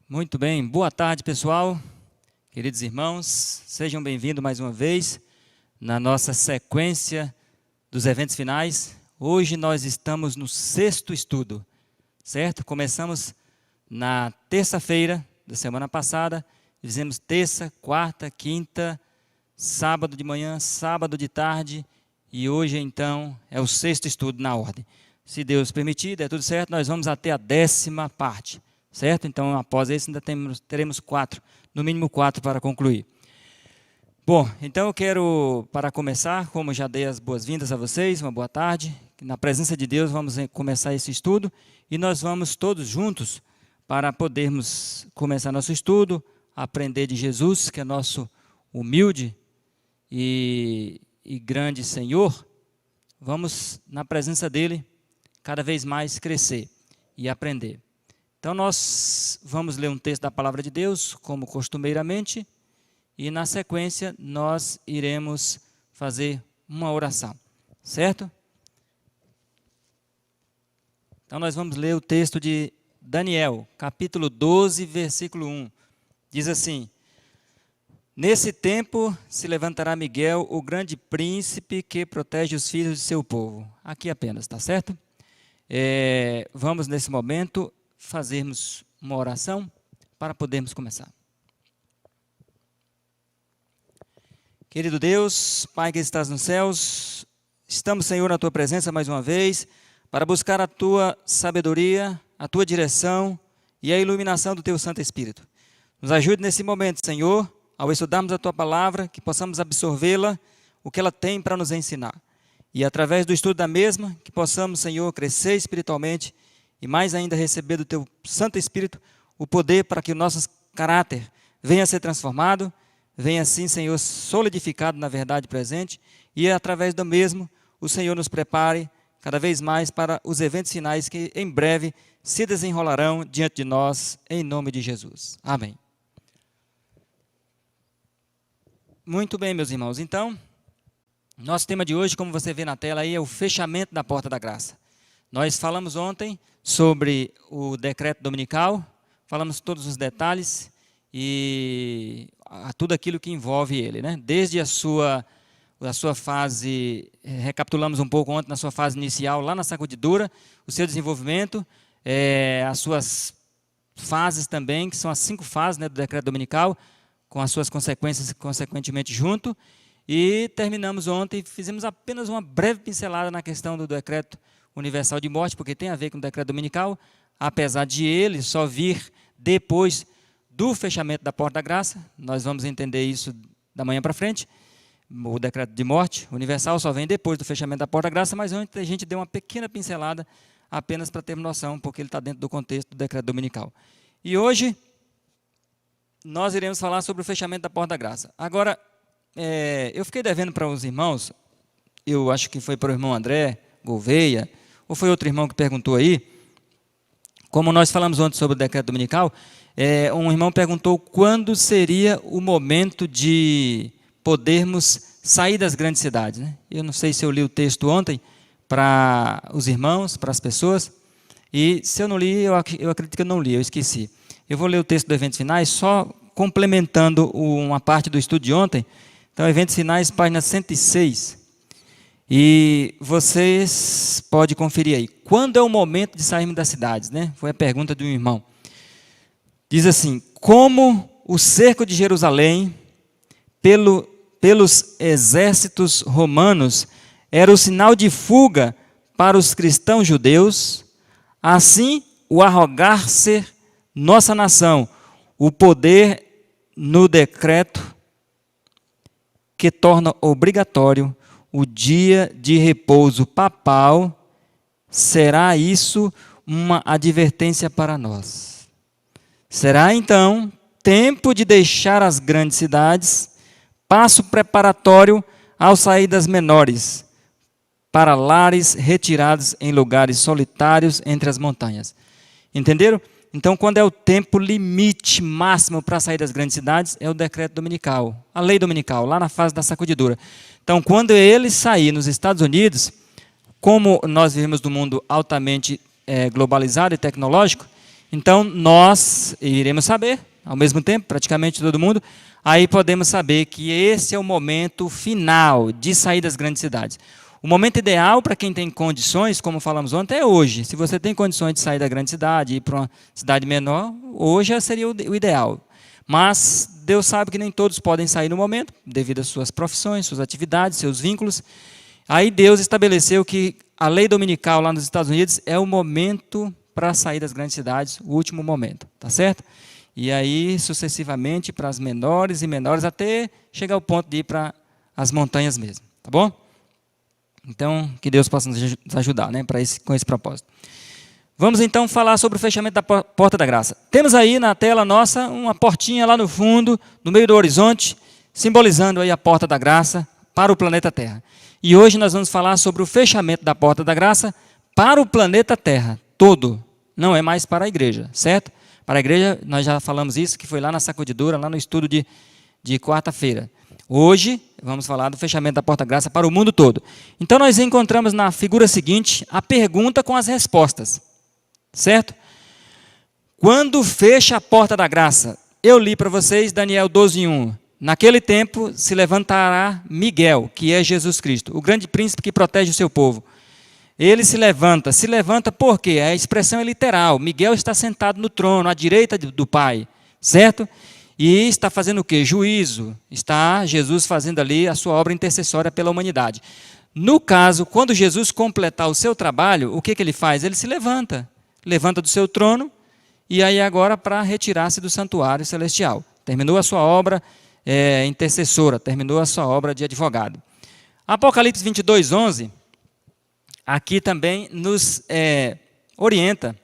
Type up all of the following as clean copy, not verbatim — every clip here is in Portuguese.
Muito bem, boa tarde pessoal, queridos irmãos, sejam bem-vindos mais uma vez na nossa sequência dos eventos finais. Hoje nós estamos no 6º estudo, certo? Começamos na terça-feira da semana passada, fizemos terça, quarta, quinta, sábado de manhã, sábado de tarde e hoje então é o 6º estudo na ordem. Se Deus permitir, der tudo certo, nós vamos até a 10ª parte. Certo? Então, após esse, ainda teremos 4, no mínimo 4 para concluir. Bom, então eu quero, para começar, como já dei as boas-vindas a vocês, uma boa tarde. Na presença de Deus, vamos começar esse estudo e nós vamos todos juntos para podermos começar nosso estudo, aprender de Jesus, que é nosso humilde e grande Senhor. Vamos, na presença dEle, cada vez mais crescer e aprender. Então, nós vamos ler um texto da Palavra de Deus, como costumeiramente, e na sequência nós iremos fazer uma oração, certo? Então, nós vamos ler o texto de Daniel, capítulo 12, versículo 1. Diz assim: Nesse tempo se levantará Miguel, o grande príncipe que protege os filhos de seu povo. Aqui apenas, tá certo? Vamos, nesse momento, fazermos uma oração para podermos começar. Querido Deus, Pai que estás nos céus, estamos, Senhor, na Tua presença mais uma vez, para buscar a Tua sabedoria, a Tua direção e a iluminação do Teu Santo Espírito. Nos ajude nesse momento, Senhor, ao estudarmos a Tua palavra, que possamos absorvê-la, o que ela tem para nos ensinar. E através do estudo da mesma, que possamos, Senhor, crescer espiritualmente e mais ainda receber do Teu Santo Espírito o poder para que o nosso caráter venha a ser transformado, venha assim, Senhor, solidificado na verdade presente e através do mesmo o Senhor nos prepare cada vez mais para os eventos finais que em breve se desenrolarão diante de nós, em nome de Jesus. Amém. Muito bem, meus irmãos. Então, nosso tema de hoje, como você vê na tela aí, é o fechamento da porta da graça. Nós falamos ontem sobre o decreto dominical, falamos todos os detalhes e tudo aquilo que envolve ele, né? Desde a sua fase, recapitulamos um pouco ontem na sua fase inicial, lá na sacudidura, o seu desenvolvimento, as suas fases também, que são as 5 fases, né, do decreto dominical, com as suas consequências consequentemente junto, e terminamos ontem, fizemos apenas uma breve pincelada na questão do decreto universal de morte, porque tem a ver com o decreto dominical, apesar de ele só vir depois do fechamento da porta da graça. Nós vamos entender isso da manhã para frente. O decreto de morte universal só vem depois do fechamento da porta da graça, mas ontem a gente deu uma pequena pincelada apenas para ter noção, porque ele está dentro do contexto do decreto dominical. E hoje nós iremos falar sobre o fechamento da porta da graça. Agora, eu fiquei devendo para os irmãos, eu acho que foi para o irmão André Gouveia, ou foi outro irmão que perguntou aí, como nós falamos ontem sobre o decreto dominical, um irmão perguntou quando seria o momento de podermos sair das grandes cidades, né? Eu não sei se eu li o texto ontem para os irmãos, para as pessoas, e se eu não li, eu acredito que eu não li, eu esqueci. Eu vou ler o texto do Eventos Finais, só complementando uma parte do estudo de ontem. Então, Eventos Finais, página 106. E vocês podem conferir aí. Quando é o momento de sairmos das cidades, né? Foi a pergunta de um irmão. Diz assim: como o cerco de Jerusalém pelos exércitos romanos era o sinal de fuga para os cristãos judeus, assim o arrogar-se nossa nação, o poder no decreto que torna obrigatório o dia de repouso papal, será isso uma advertência para nós. Será então tempo de deixar as grandes cidades, passo preparatório ao sair das menores, para lares retirados em lugares solitários entre as montanhas. Entenderam? Então, quando é o tempo limite máximo para sair das grandes cidades, é o decreto dominical, a lei dominical, lá na fase da sacudidura. Então, quando ele sair nos Estados Unidos, como nós vivemos num mundo altamente globalizado e tecnológico, Então, nós iremos saber, ao mesmo tempo, praticamente todo mundo, aí podemos saber que esse é o momento final de sair das grandes cidades. O momento ideal para quem tem condições, como falamos ontem, é hoje. Se você tem condições de sair da grande cidade e ir para uma cidade menor, hoje seria o ideal. Mas Deus sabe que nem todos podem sair no momento, devido às suas profissões, suas atividades, seus vínculos. Aí Deus estabeleceu que a lei dominical lá nos Estados Unidos é o momento para sair das grandes cidades, o último momento, tá certo? E aí, sucessivamente, para as menores e menores, até chegar ao ponto de ir para as montanhas mesmo, tá bom? Então, que Deus possa nos ajudar, né, com esse propósito. Vamos então falar sobre o fechamento da porta da graça. Temos aí na tela nossa uma portinha lá no fundo, no meio do horizonte, simbolizando aí a porta da graça para o planeta Terra. E hoje nós vamos falar sobre o fechamento da porta da graça para o planeta Terra todo. Não é mais para a igreja, certo? Para a igreja, nós já falamos isso, que foi lá na sacudidura, lá no estudo de quarta-feira. Hoje, vamos falar do fechamento da porta da graça para o mundo todo. Então, nós encontramos na figura seguinte a pergunta com as respostas. Certo? Quando fecha a porta da graça, eu li para vocês Daniel 12:1. Naquele tempo se levantará Miguel, que é Jesus Cristo, o grande príncipe que protege o seu povo. Ele se levanta por quê? A expressão é literal. Miguel está sentado no trono, à direita do Pai, certo? E está fazendo o quê? Juízo. Está Jesus fazendo ali a sua obra intercessória pela humanidade. No caso, quando Jesus completar o seu trabalho, o que ele faz? Ele se levanta. Levanta do seu trono, e aí agora para retirar-se do santuário celestial. Terminou a sua obra intercessora, terminou a sua obra de advogado. Apocalipse 22:11, aqui também nos orienta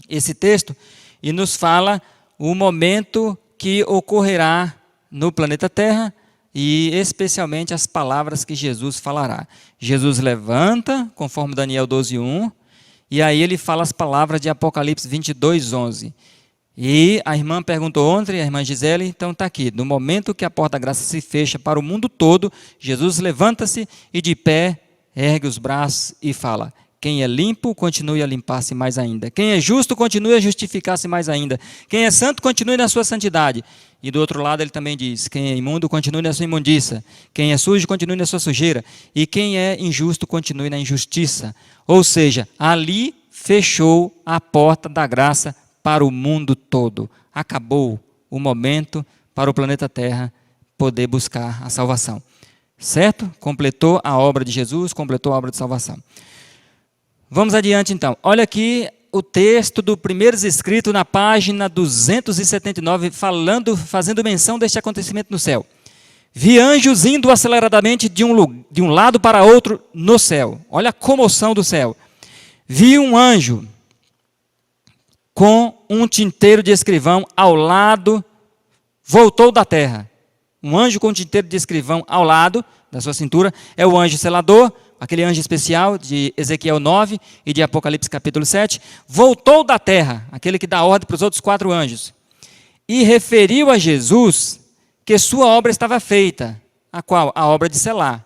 esse texto e nos fala o momento que ocorrerá no planeta Terra e especialmente as palavras que Jesus falará. Jesus levanta, conforme Daniel 12:1, e aí ele fala as palavras de Apocalipse 22:11. E a irmã perguntou ontem, a irmã Gisele, então está aqui. No momento que a porta da graça se fecha para o mundo todo, Jesus levanta-se e de pé ergue os braços e fala: quem é limpo, continue a limpar-se mais ainda. Quem é justo, continue a justificar-se mais ainda. Quem é santo, continue na sua santidade. E do outro lado ele também diz: quem é imundo, continue na sua imundícia. Quem é sujo, continue na sua sujeira. E quem é injusto, continue na injustiça. Ou seja, ali fechou a porta da graça para o mundo todo. Acabou o momento para o planeta Terra poder buscar a salvação. Certo? Completou a obra de Jesus, completou a obra de salvação. Vamos adiante então. Olha aqui o texto do Primeiros Escritos na página 279, fazendo menção deste acontecimento no céu. Vi anjos indo aceleradamente de um lado para outro no céu. Olha a comoção do céu. Vi um anjo com um tinteiro de escrivão ao lado, voltou da terra. Um anjo com um tinteiro de escrivão ao lado da sua cintura é o anjo selador, aquele anjo especial de Ezequiel 9 e de Apocalipse capítulo 7, voltou da terra, aquele que dá ordem para os outros 4 anjos, e referiu a Jesus que sua obra estava feita, a qual? A obra de selar.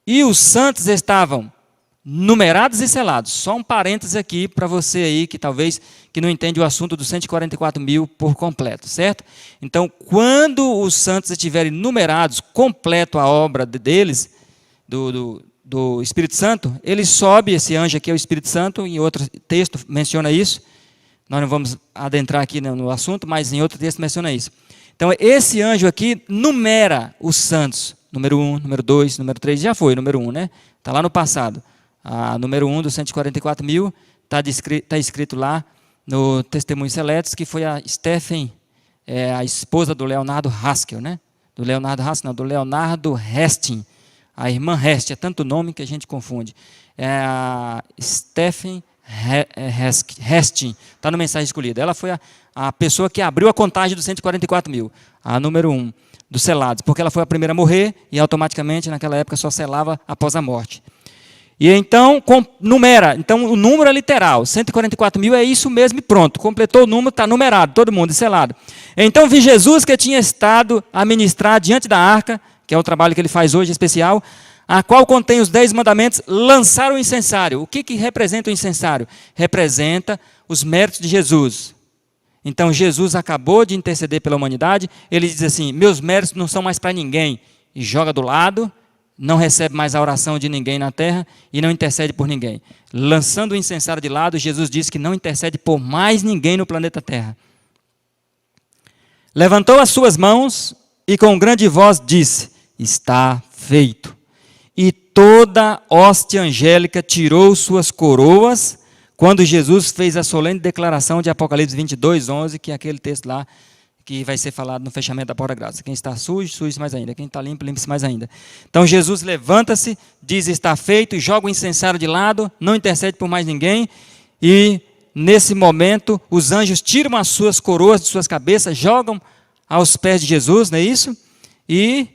E os santos estavam numerados e selados. Só um parênteses aqui para você aí que talvez que não entende o assunto dos 144 mil por completo, certo? Então, quando os santos estiverem numerados, completo a obra deles, do Espírito Santo, ele sobe, esse anjo aqui é o Espírito Santo, em outro texto menciona isso, nós não vamos adentrar aqui no assunto, mas em outro texto menciona isso. Então, esse anjo aqui numera os santos, número 1, número 2, número 3, já foi número 1, né? Está lá no passado. A número 1 dos 144 mil está escrito lá no Testemunhos Seletos, que foi a Stephen, a esposa do Leonardo Haskell, né? Do Leonardo Hastings. A irmã Hest, é tanto nome que a gente confunde. É a Stephen Hastings, está no Mensagem Escolhida. Ela foi a pessoa que abriu a contagem dos 144 mil, a número 1 dos selados, porque ela foi a primeira a morrer e automaticamente naquela época só selava após a morte. E então, numera, então o número é literal, 144 mil é isso mesmo e pronto, completou o número, está numerado, todo mundo, selado. Então vi Jesus que tinha estado a ministrar diante da arca, que é o trabalho que ele faz hoje especial, a qual contém os 10 mandamentos, lançaram o incensário. O que representa o incensário? Representa os méritos de Jesus. Então, Jesus acabou de interceder pela humanidade, ele diz assim, meus méritos não são mais para ninguém, e joga do lado, não recebe mais a oração de ninguém na terra, e não intercede por ninguém. Lançando o incensário de lado, Jesus disse que não intercede por mais ninguém no planeta Terra. Levantou as suas mãos, e com grande voz disse, está feito. E toda hóstia angélica tirou suas coroas, quando Jesus fez a solene declaração de Apocalipse 22, 11, que é aquele texto lá, que vai ser falado no fechamento da porta da graça. Quem está sujo, suje-se mais ainda. Quem está limpo, limpe-se mais ainda. Então Jesus levanta-se, diz está feito, joga o incensário de lado, não intercede por mais ninguém, e nesse momento os anjos tiram as suas coroas de suas cabeças, jogam aos pés de Jesus, não é isso? E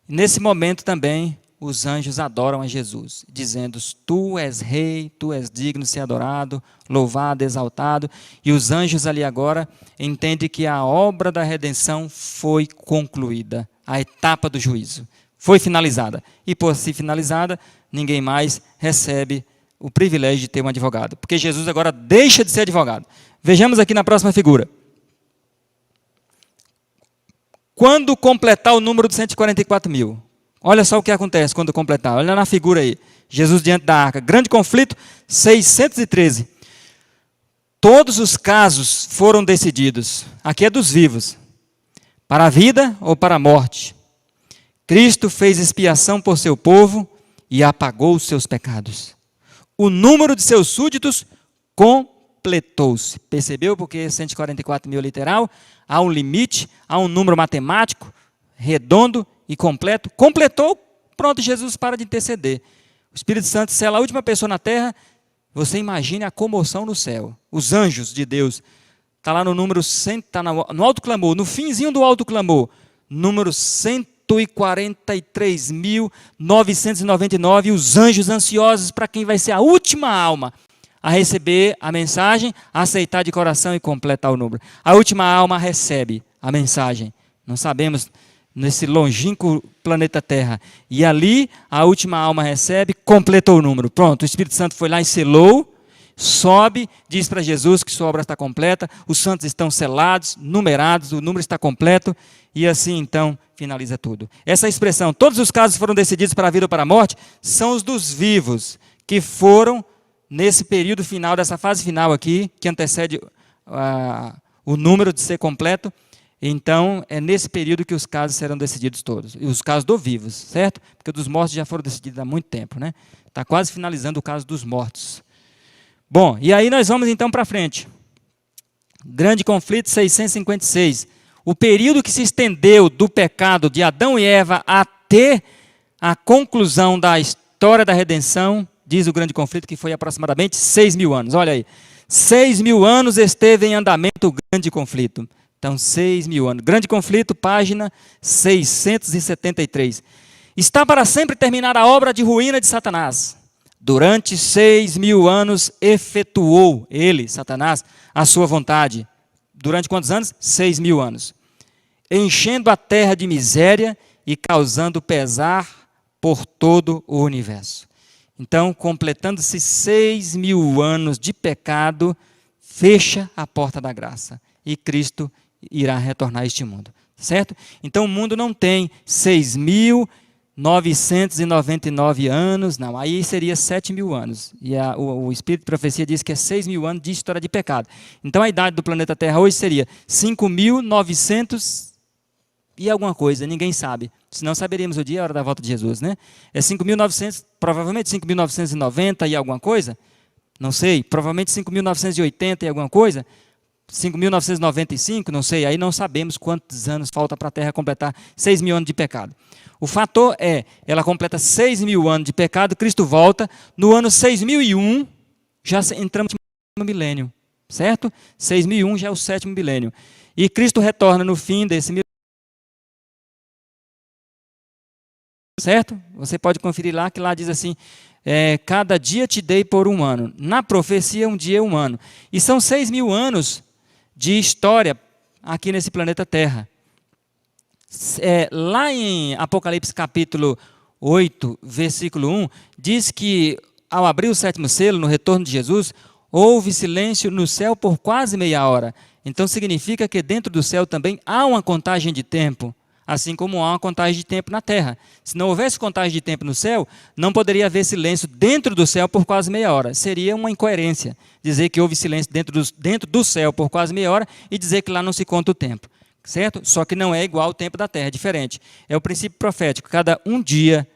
nesse momento também os anjos adoram a Jesus, dizendo, tu és rei, tu és digno de ser adorado, louvado, exaltado. E os anjos ali agora entendem que a obra da redenção foi concluída, a etapa do juízo foi finalizada. E por ser finalizada, ninguém mais recebe o privilégio de ter um advogado, porque Jesus agora deixa de ser advogado. Vejamos aqui na próxima figura. Quando completar o número de 144 mil, olha só o que acontece quando completar. Olha na figura aí. Jesus diante da arca. Grande conflito, 613. Todos os casos foram decididos. Aqui é dos vivos. Para a vida ou para a morte. Cristo fez expiação por seu povo e apagou os seus pecados. O número de seus súditos completou-se. Percebeu? Porque 144 mil literal, há um limite, há um número matemático, redondo e completo. Completou, pronto, Jesus para de interceder. O Espírito Santo sela a última pessoa na terra, você imagine a comoção no céu. Os anjos de Deus, está lá no número 100, está no alto clamor, no finzinho do alto clamor, número 143.999, e os anjos ansiosos para quem vai ser a última alma a receber a mensagem, a aceitar de coração e completar o número. A última alma recebe a mensagem. Não sabemos, nesse longínquo planeta Terra. E ali, a última alma recebe, completou o número. Pronto, o Espírito Santo foi lá e selou, sobe, diz para Jesus que sua obra está completa, os santos estão selados, numerados, o número está completo, e assim, então, finaliza tudo. Essa expressão, todos os casos foram decididos para a vida ou para a morte, são os dos vivos, que foram nesse período final, dessa fase final aqui, que antecede o número de ser completo. Então, é nesse período que os casos serão decididos todos. E os casos dos vivos, certo? Porque dos mortos já foram decididos há muito tempo, né? Está quase finalizando o caso dos mortos. Bom, e aí nós vamos então para frente. Grande conflito 656. O período que se estendeu do pecado de Adão e Eva até a conclusão da história da redenção, diz o grande conflito, que foi aproximadamente 6.000 anos. Olha aí, 6.000 anos esteve em andamento o grande conflito. Então, 6.000 anos. Grande conflito, página 673. Está para sempre terminada a obra de ruína de Satanás. Durante 6.000 anos efetuou ele, Satanás, a sua vontade. Durante quantos anos? 6.000 anos. Enchendo a terra de miséria e causando pesar por todo o universo. Então, completando-se 6.000 anos de pecado, fecha a porta da graça. E Cristo irá retornar a este mundo. Certo? Então, o mundo não tem 6.999 anos, não. Aí seria 7.000 anos. E o Espírito de Profecia diz que é 6.000 anos de história de pecado. Então, a idade do planeta Terra hoje seria 5.900 e alguma coisa, ninguém sabe. Senão saberíamos o dia e a hora da volta de Jesus, né? É 5.900, provavelmente 5.990 e alguma coisa, não sei, provavelmente 5.980 e alguma coisa, 5.995, não sei, aí não sabemos quantos anos falta para a Terra completar 6.000 anos de pecado. O fator é, ela completa 6.000 anos de pecado, Cristo volta, no ano 6.001, já entramos no milênio, certo? 6.001 já é o 7º milênio. E Cristo retorna no fim desse milênio, certo? Você pode conferir lá, que lá diz assim, cada dia te dei por 1 ano. Na profecia, um dia é 1 ano. E são 6.000 anos de história aqui nesse planeta Terra. Lá em Apocalipse capítulo 8, versículo 1, diz que ao abrir o sétimo selo, no retorno de Jesus, houve silêncio no céu por quase meia hora. Então significa que dentro do céu também há uma contagem de tempo, assim como há uma contagem de tempo na terra. Se não houvesse contagem de tempo no céu, não poderia haver silêncio dentro do céu por quase meia hora. Seria uma incoerência dizer que houve silêncio dentro do céu por quase meia hora e dizer que lá não se conta o tempo. Certo? Só que não é igual ao tempo da terra, é diferente. É o princípio profético. Cada um dia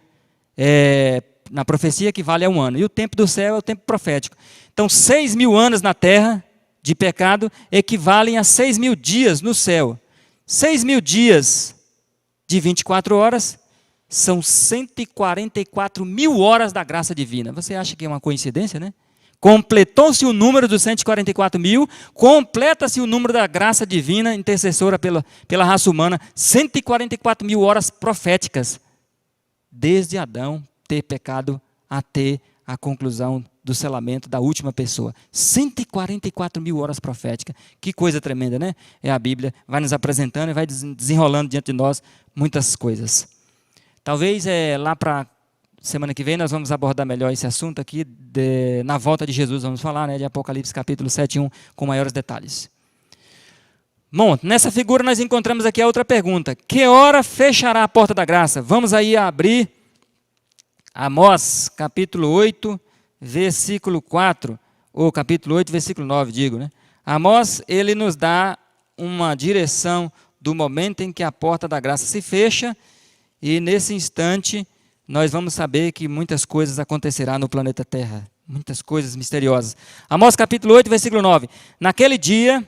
na profecia equivale a um ano. E o tempo do céu é o tempo profético. Então, 6.000 anos na terra de pecado equivalem a 6.000 dias no céu. 6.000 dias de 24 horas são 144.000 horas da graça divina. Você acha que é uma coincidência, né? Completou-se o número dos 144.000, completa-se o número da graça divina intercessora pela raça humana, 144.000 horas proféticas, desde Adão ter pecado até a conclusão do selamento da última pessoa. 144.000 horas proféticas. Que coisa tremenda, né? É a Bíblia, vai nos apresentando e vai desenrolando diante de nós muitas coisas. Talvez lá para semana que vem nós vamos abordar melhor esse assunto aqui, na volta de Jesus, vamos falar, né, de Apocalipse capítulo 7:1, com maiores detalhes. Bom, nessa figura nós encontramos aqui a outra pergunta. Que hora fechará a porta da graça? Vamos aí abrir Amós, capítulo 8, versículo 4, ou capítulo 8, versículo 9, digo, né? Amós, ele nos dá uma direção do momento em que a porta da graça se fecha, e nesse instante nós vamos saber que muitas coisas acontecerão no planeta Terra, muitas coisas misteriosas. Amós capítulo 8, versículo 9. Naquele dia,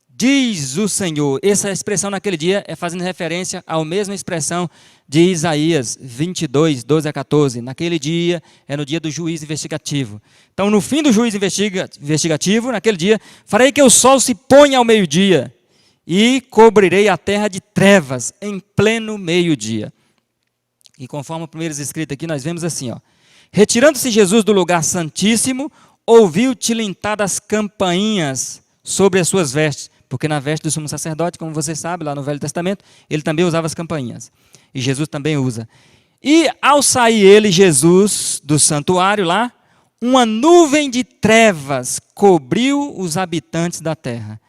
diz o Senhor. Essa expressão naquele dia é fazendo referência à mesma expressão de Isaías 22, 12 a 14. Naquele dia é no dia do juízo investigativo. Então, no fim do juízo investigativo, naquele dia, farei que o sol se ponha ao meio-dia e cobrirei a terra de trevas em pleno meio-dia. E conforme o primeiro escrito aqui, nós vemos assim, ó. Retirando-se Jesus do lugar santíssimo, ouviu tilintar das campainhas sobre as suas vestes, porque na veste do sumo sacerdote, como você sabe, lá no Velho Testamento, ele também usava as campainhas. E Jesus também usa. E ao sair ele, Jesus, do santuário lá, uma nuvem de trevas cobriu os habitantes da terra.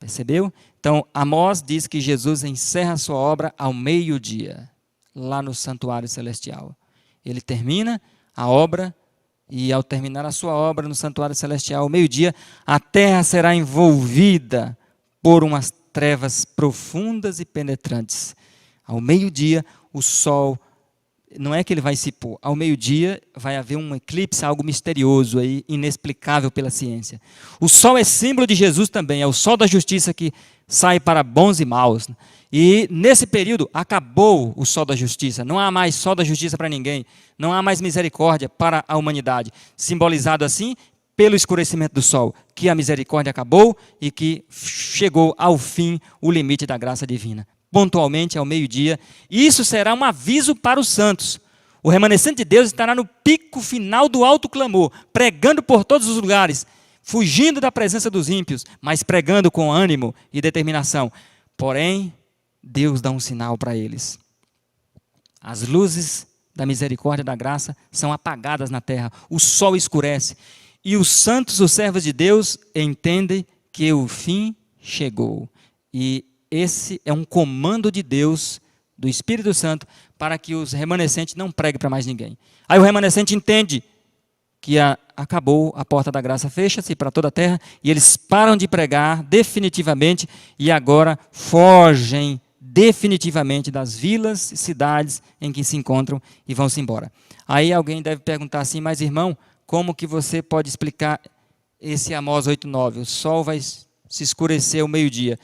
Percebeu? Então, Amós diz que Jesus encerra a sua obra ao meio-dia, lá no santuário celestial. Ele termina a obra, e ao terminar a sua obra no santuário celestial, ao meio-dia, a terra será envolvida por umas trevas profundas e penetrantes. Ao meio-dia, o sol, não é que ele vai se pôr, ao meio-dia vai haver um eclipse, algo misterioso aí, inexplicável pela ciência. O sol é símbolo de Jesus também, é o sol da justiça que sai para bons e maus. E nesse período acabou o sol da justiça, não há mais sol da justiça para ninguém, não há mais misericórdia para a humanidade, simbolizado assim pelo escurecimento do sol, que a misericórdia acabou e que chegou ao fim o limite da graça divina. Pontualmente ao meio-dia, e isso será um aviso para os santos. O remanescente de Deus estará no pico final do alto clamor, pregando por todos os lugares, fugindo da presença dos ímpios, mas pregando com ânimo e determinação. Porém, Deus dá um sinal para eles. As luzes da misericórdia e da graça são apagadas na terra, o sol escurece, e os santos, os servos de Deus, entendem que o fim chegou. E esse é um comando de Deus, do Espírito Santo, para que os remanescentes não preguem para mais ninguém. Aí o remanescente entende que acabou, a porta da graça fecha-se para toda a terra, e eles param de pregar definitivamente, e agora fogem definitivamente das vilas e cidades em que se encontram e vão-se embora. Aí alguém deve perguntar assim, mas irmão, como que você pode explicar esse Amós 8:9? O sol vai se escurecer ao meio-dia.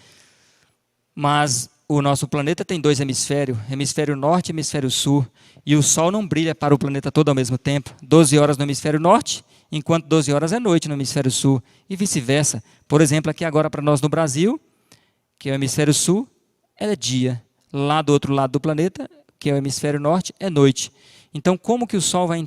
Mas o nosso planeta tem 2 hemisférios, hemisfério norte e hemisfério sul, e o sol não brilha para o planeta todo ao mesmo tempo. 12 horas no hemisfério norte, enquanto 12 horas é noite no hemisfério sul, e vice-versa. Por exemplo, aqui agora para nós no Brasil, que é o hemisfério sul, é dia. Lá do outro lado do planeta, que é o hemisfério norte, é noite. Então, como que o sol vai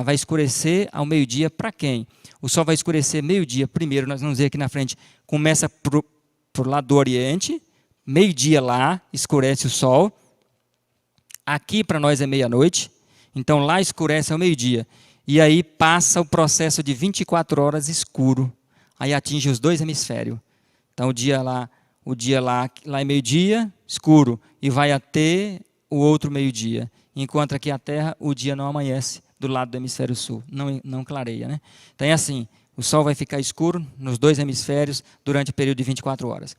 vai escurecer ao meio-dia para quem? O sol vai escurecer meio-dia. Primeiro, nós vamos ver aqui na frente, começa para o lado do Oriente, meio-dia lá, escurece o sol. Aqui para nós é meia-noite, então lá escurece ao meio-dia. E aí passa o processo de 24 horas escuro. Aí atinge os dois hemisférios. Então o dia lá é meio-dia, escuro, e vai até o outro meio-dia. Enquanto aqui a Terra, o dia não amanhece do lado do hemisfério sul, não clareia, né? Então é assim, o Sol vai ficar escuro nos dois hemisférios durante o período de 24 horas.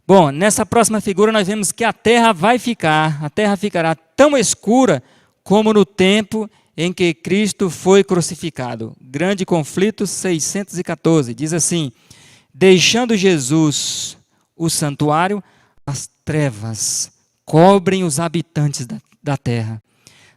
Bom, nessa próxima figura nós vemos que a Terra ficará tão escura como no tempo em que Cristo foi crucificado. Grande Conflito 614, diz assim: deixando Jesus o santuário, as trevas cobrem os habitantes da terra.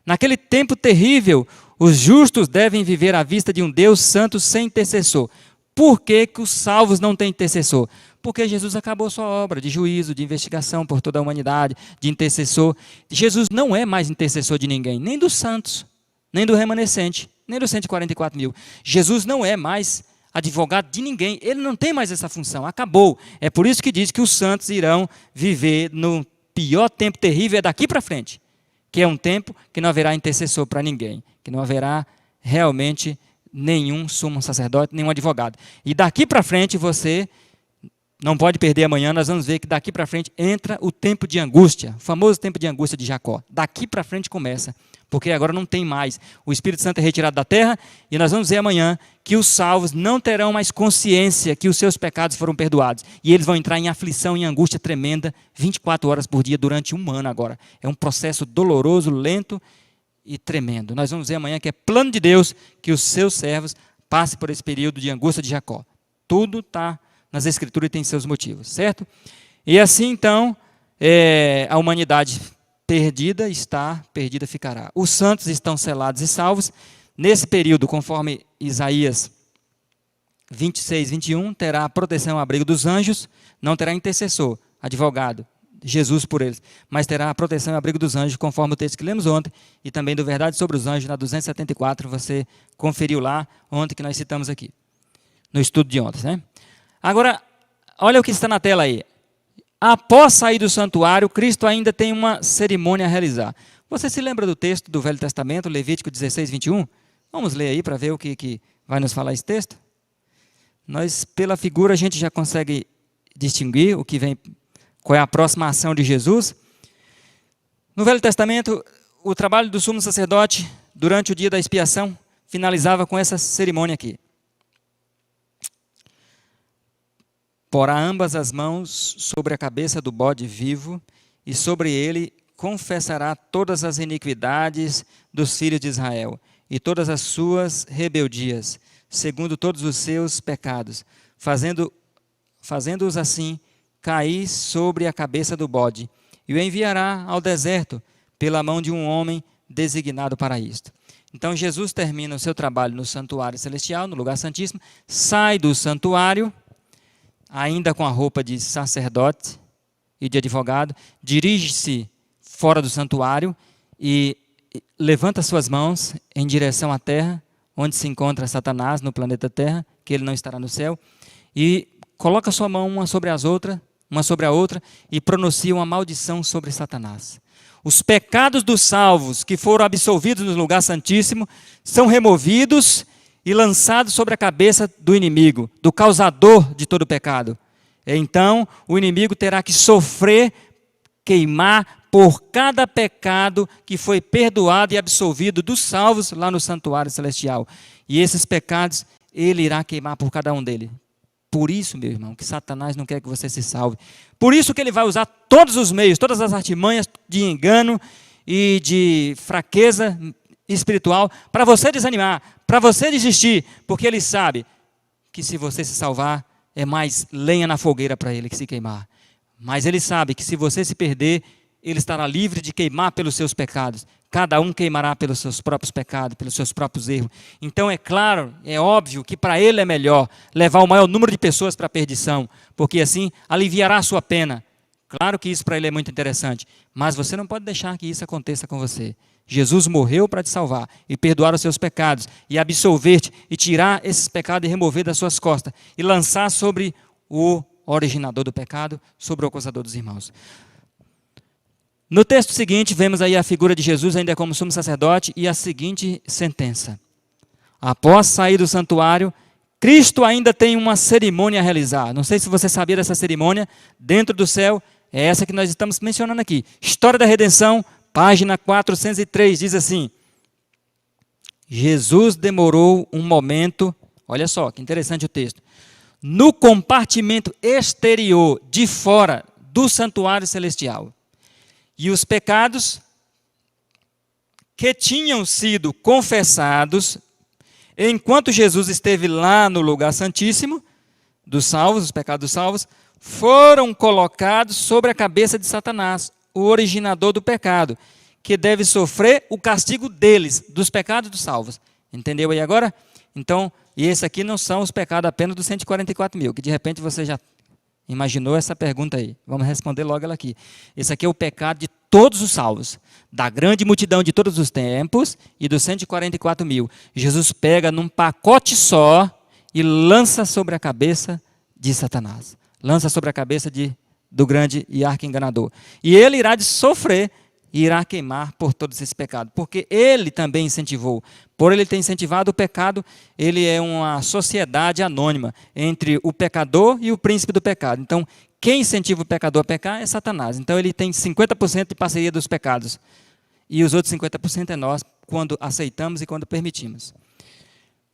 Naquele tempo terrível, os justos devem viver à vista de um Deus santo sem intercessor. Por que os salvos não têm intercessor? Porque Jesus acabou sua obra de juízo, de investigação por toda a humanidade, de intercessor. Jesus não é mais intercessor de ninguém, nem dos santos, nem do remanescente, nem dos 144 mil. Jesus não é mais advogado de ninguém, ele não tem mais essa função, acabou. É por isso que diz que os santos irão viver no pior tempo terrível, é daqui para frente, que é um tempo que não haverá intercessor para ninguém, que não haverá realmente nenhum sumo sacerdote, nenhum advogado. E daqui para frente você não pode perder amanhã, nós vamos ver que daqui para frente entra o tempo de angústia, o famoso tempo de angústia de Jacó. Daqui para frente começa, porque agora não tem mais. O Espírito Santo é retirado da terra e nós vamos ver amanhã que os salvos não terão mais consciência que os seus pecados foram perdoados. E eles vão entrar em aflição, em angústia tremenda, 24 horas por dia, durante um ano agora. É um processo doloroso, lento e tremendo. Nós vamos ver amanhã que é plano de Deus que os seus servos passem por esse período de angústia de Jacó. Tudo está nas Escrituras e tem seus motivos, certo? E assim, então, a humanidade perdida ficará. Os santos estão selados e salvos. Nesse período, conforme Isaías 26, 21, terá a proteção e abrigo dos anjos, não terá intercessor, advogado, Jesus por eles, mas terá a proteção e abrigo dos anjos, conforme o texto que lemos ontem, e também do Verdade sobre os Anjos, na 274, você conferiu lá, ontem que nós citamos aqui, no estudo de ontem, né? Agora, olha o que está na tela aí. Após sair do santuário, Cristo ainda tem uma cerimônia a realizar. Você se lembra do texto do Velho Testamento, Levítico 16, 21? Vamos ler aí para ver o que vai nos falar esse texto. Nós, pela figura, a gente já consegue distinguir qual é a próxima ação de Jesus. No Velho Testamento, o trabalho do sumo sacerdote, durante o dia da expiação, finalizava com essa cerimônia aqui. Porá ambas as mãos sobre a cabeça do bode vivo, e sobre ele confessará todas as iniquidades dos filhos de Israel, e todas as suas rebeldias, segundo todos os seus pecados, fazendo-os assim cair sobre a cabeça do bode, e o enviará ao deserto pela mão de um homem designado para isto. Então Jesus termina o seu trabalho no santuário celestial, no lugar santíssimo, sai do santuário, ainda com a roupa de sacerdote e de advogado, dirige-se fora do santuário e levanta suas mãos em direção à terra, onde se encontra Satanás no planeta Terra, que ele não estará no céu, e coloca sua mão uma sobre a outra, e pronuncia uma maldição sobre Satanás. Os pecados dos salvos que foram absolvidos no lugar santíssimo são removidos e lançados sobre a cabeça do inimigo, do causador de todo pecado. Então, o inimigo terá que sofrer, queimar por cada pecado que foi perdoado e absolvido dos salvos lá no santuário celestial. E esses pecados, ele irá queimar por cada um deles. Por isso, meu irmão, que Satanás não quer que você se salve. Por isso que ele vai usar todos os meios, todas as artimanhas de engano e de fraqueza espiritual para você desanimar, para você desistir, porque ele sabe que se você se salvar, é mais lenha na fogueira para ele que se queimar. Mas ele sabe que se você se perder, ele estará livre de queimar pelos seus pecados. Cada um queimará pelos seus próprios pecados, pelos seus próprios erros. Então é claro, é óbvio que para ele é melhor levar o maior número de pessoas para a perdição, porque assim aliviará a sua pena. Claro que isso para ele é muito interessante, mas você não pode deixar que isso aconteça com você. Jesus morreu para te salvar e perdoar os seus pecados e absolver-te e tirar esses pecados e remover das suas costas e lançar sobre o originador do pecado, sobre o acusador dos irmãos. No texto seguinte, vemos aí a figura de Jesus ainda como sumo sacerdote e a seguinte sentença. Após sair do santuário, Cristo ainda tem uma cerimônia a realizar. Não sei se você sabia dessa cerimônia, dentro do céu, é essa que nós estamos mencionando aqui. História da Redenção, página 403, diz assim: Jesus demorou um momento, olha só que interessante o texto, no compartimento exterior, de fora do santuário celestial. E os pecados que tinham sido confessados, enquanto Jesus esteve lá no lugar santíssimo, dos salvos, os pecados dos salvos, foram colocados sobre a cabeça de Satanás, o originador do pecado, que deve sofrer o castigo deles, dos pecados dos salvos. Entendeu aí agora? Então, e esse aqui não são os pecados apenas dos 144 mil, que de repente você já imaginou essa pergunta aí. Vamos responder logo ela aqui. Esse aqui é o pecado de todos os salvos, da grande multidão de todos os tempos e dos 144 mil. Jesus pega num pacote só e lança sobre a cabeça de Satanás. Lança sobre a cabeça do grande e arqui-enganador. E ele irá de sofrer e irá queimar por todos esses pecados, porque ele também incentivou. Por ele ter incentivado o pecado, ele é uma sociedade anônima entre o pecador e o príncipe do pecado. Então, quem incentiva o pecador a pecar é Satanás. Então, ele tem 50% de parceria dos pecados. E os outros 50% é nós, quando aceitamos e quando permitimos.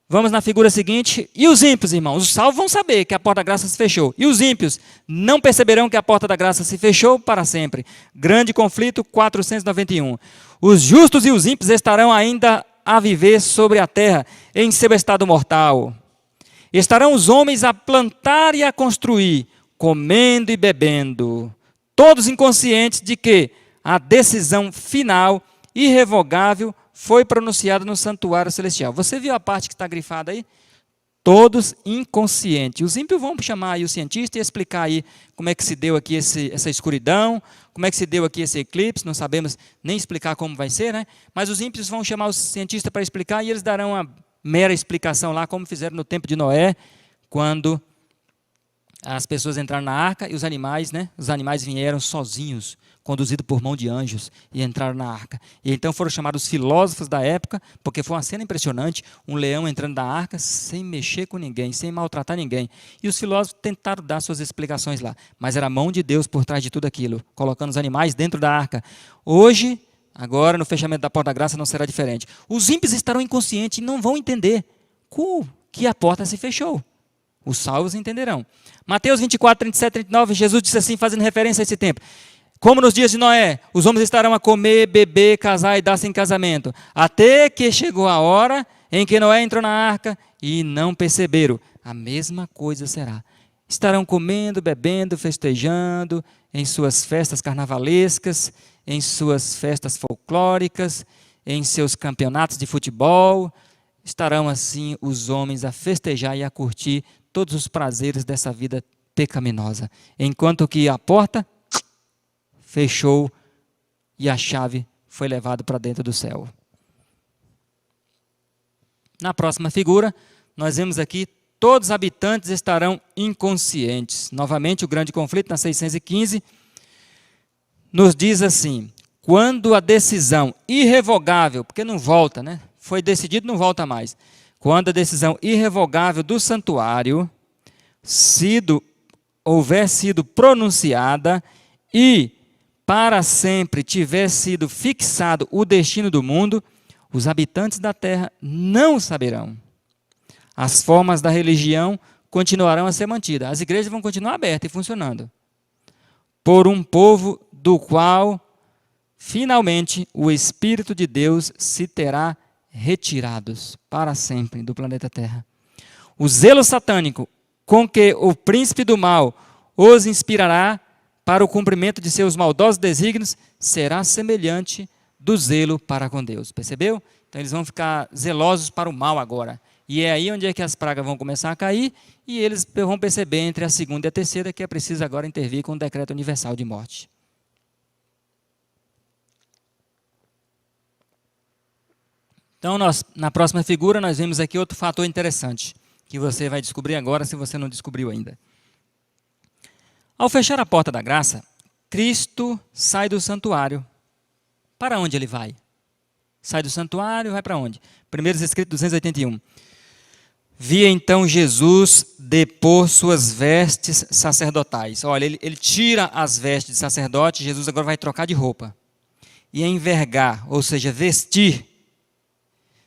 Vamos na figura seguinte. E os ímpios, irmãos? Os salvos vão saber que a porta da graça se fechou. E os ímpios não perceberão que a porta da graça se fechou para sempre. Grande conflito, 491. Os justos e os ímpios estarão ainda a viver sobre a terra, em seu estado mortal. Estarão os homens a plantar e a construir, comendo e bebendo, todos inconscientes de que a decisão final, irrevogável, foi pronunciada no santuário celestial. Você viu a parte que está grifada aí? Todos inconscientes. Os ímpios vão chamar aí o cientista e explicar aí como é que se deu aqui essa escuridão, como é que se deu aqui esse eclipse, não sabemos nem explicar como vai ser, né? Mas os ímpios vão chamar o cientista para explicar e eles darão uma mera explicação lá, como fizeram no tempo de Noé, quando as pessoas entraram na arca e os animais, né? Os animais vieram sozinhos, conduzidos por mão de anjos, e entraram na arca. E então foram chamados os filósofos da época, porque foi uma cena impressionante, um leão entrando na arca sem mexer com ninguém, sem maltratar ninguém. E os filósofos tentaram dar suas explicações lá, mas era a mão de Deus por trás de tudo aquilo, colocando os animais dentro da arca. Hoje, agora, no fechamento da porta da graça, não será diferente. Os ímpios estarão inconscientes e não vão entender que a porta se fechou. Os salvos entenderão. Mateus 24, 37, 39, Jesus disse assim, fazendo referência a esse tempo: como nos dias de Noé, os homens estarão a comer, beber, casar e dar-se em casamento, até que chegou a hora em que Noé entrou na arca e não perceberam. A mesma coisa será. Estarão comendo, bebendo, festejando em suas festas carnavalescas, em suas festas folclóricas, em seus campeonatos de futebol. Estarão assim os homens a festejar e a curtir todos os prazeres dessa vida pecaminosa, enquanto que a porta fechou e a chave foi levada para dentro do céu. Na próxima figura, nós vemos aqui, todos os habitantes estarão inconscientes. Novamente, o grande conflito, na 615, nos diz assim: quando a decisão irrevogável, porque não volta, né? Foi decidido, não volta mais. Quando a decisão irrevogável do santuário houver sido pronunciada e para sempre tiver sido fixado o destino do mundo, os habitantes da terra não saberão. As formas da religião continuarão a ser mantidas. As igrejas vão continuar abertas e funcionando. Por um povo do qual, finalmente, o Espírito de Deus se terá retirados para sempre do planeta Terra. O zelo satânico com que o príncipe do mal os inspirará para o cumprimento de seus maldosos desígnios será semelhante do zelo para com Deus. Percebeu? Então eles vão ficar zelosos para o mal agora. E é aí onde é que as pragas vão começar a cair e eles vão perceber entre a segunda e a terceira que é preciso agora intervir com o decreto universal de morte. Então, na próxima figura, nós vemos aqui outro fator interessante, que você vai descobrir agora, se você não descobriu ainda. Ao fechar a porta da graça, Cristo sai do santuário. Para onde ele vai? Sai do santuário, vai para onde? Primeiros escritos 281. Via então Jesus depor suas vestes sacerdotais. Olha, ele tira as vestes de sacerdote, Jesus agora vai trocar de roupa. E envergar, ou seja, vestir,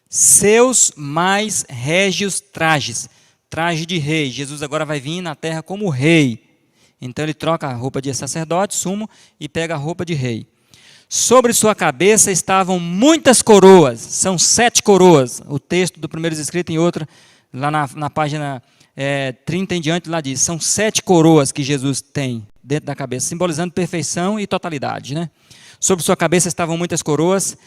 seus mais régios trajes. Traje de rei. Jesus agora vai vir na terra como rei. Então ele troca a roupa de sacerdote, sumo, e pega a roupa de rei. Sobre sua cabeça estavam muitas coroas. São 7 coroas. O texto do Primeiros Escritos em outra, lá na página 30 em diante, lá diz, são 7 coroas que Jesus tem dentro da cabeça, simbolizando perfeição e totalidade, né? Sobre sua cabeça estavam muitas coroas,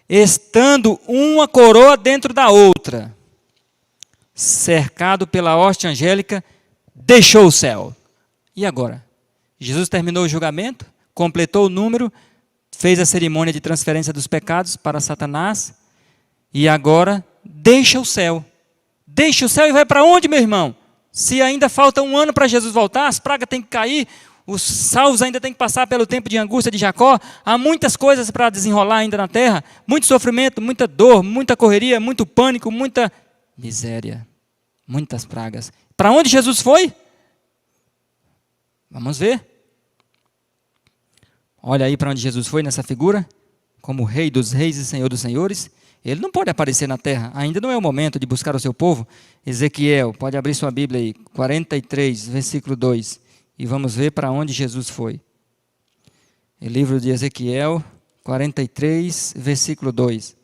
estando uma coroa dentro da outra, cercado pela hoste angélica, deixou o céu. E agora? Jesus terminou o julgamento, completou o número, fez a cerimônia de transferência dos pecados para Satanás, e agora deixa o céu. Deixa o céu e vai para onde, meu irmão? Se ainda falta 1 ano para Jesus voltar, as pragas têm que cair, os salvos ainda têm que passar pelo tempo de angústia de Jacó, há muitas coisas para desenrolar ainda na terra, muito sofrimento, muita dor, muita correria, muito pânico, muita miséria, muitas pragas. Para onde Jesus foi? Vamos ver. Olha aí para onde Jesus foi nessa figura, como Rei dos Reis e Senhor dos Senhores. Ele não pode aparecer na terra, ainda não é o momento de buscar o seu povo. Ezequiel, pode abrir sua Bíblia aí, 43, versículo 2. E vamos ver para onde Jesus foi. O livro de Ezequiel, 43, versículo 2.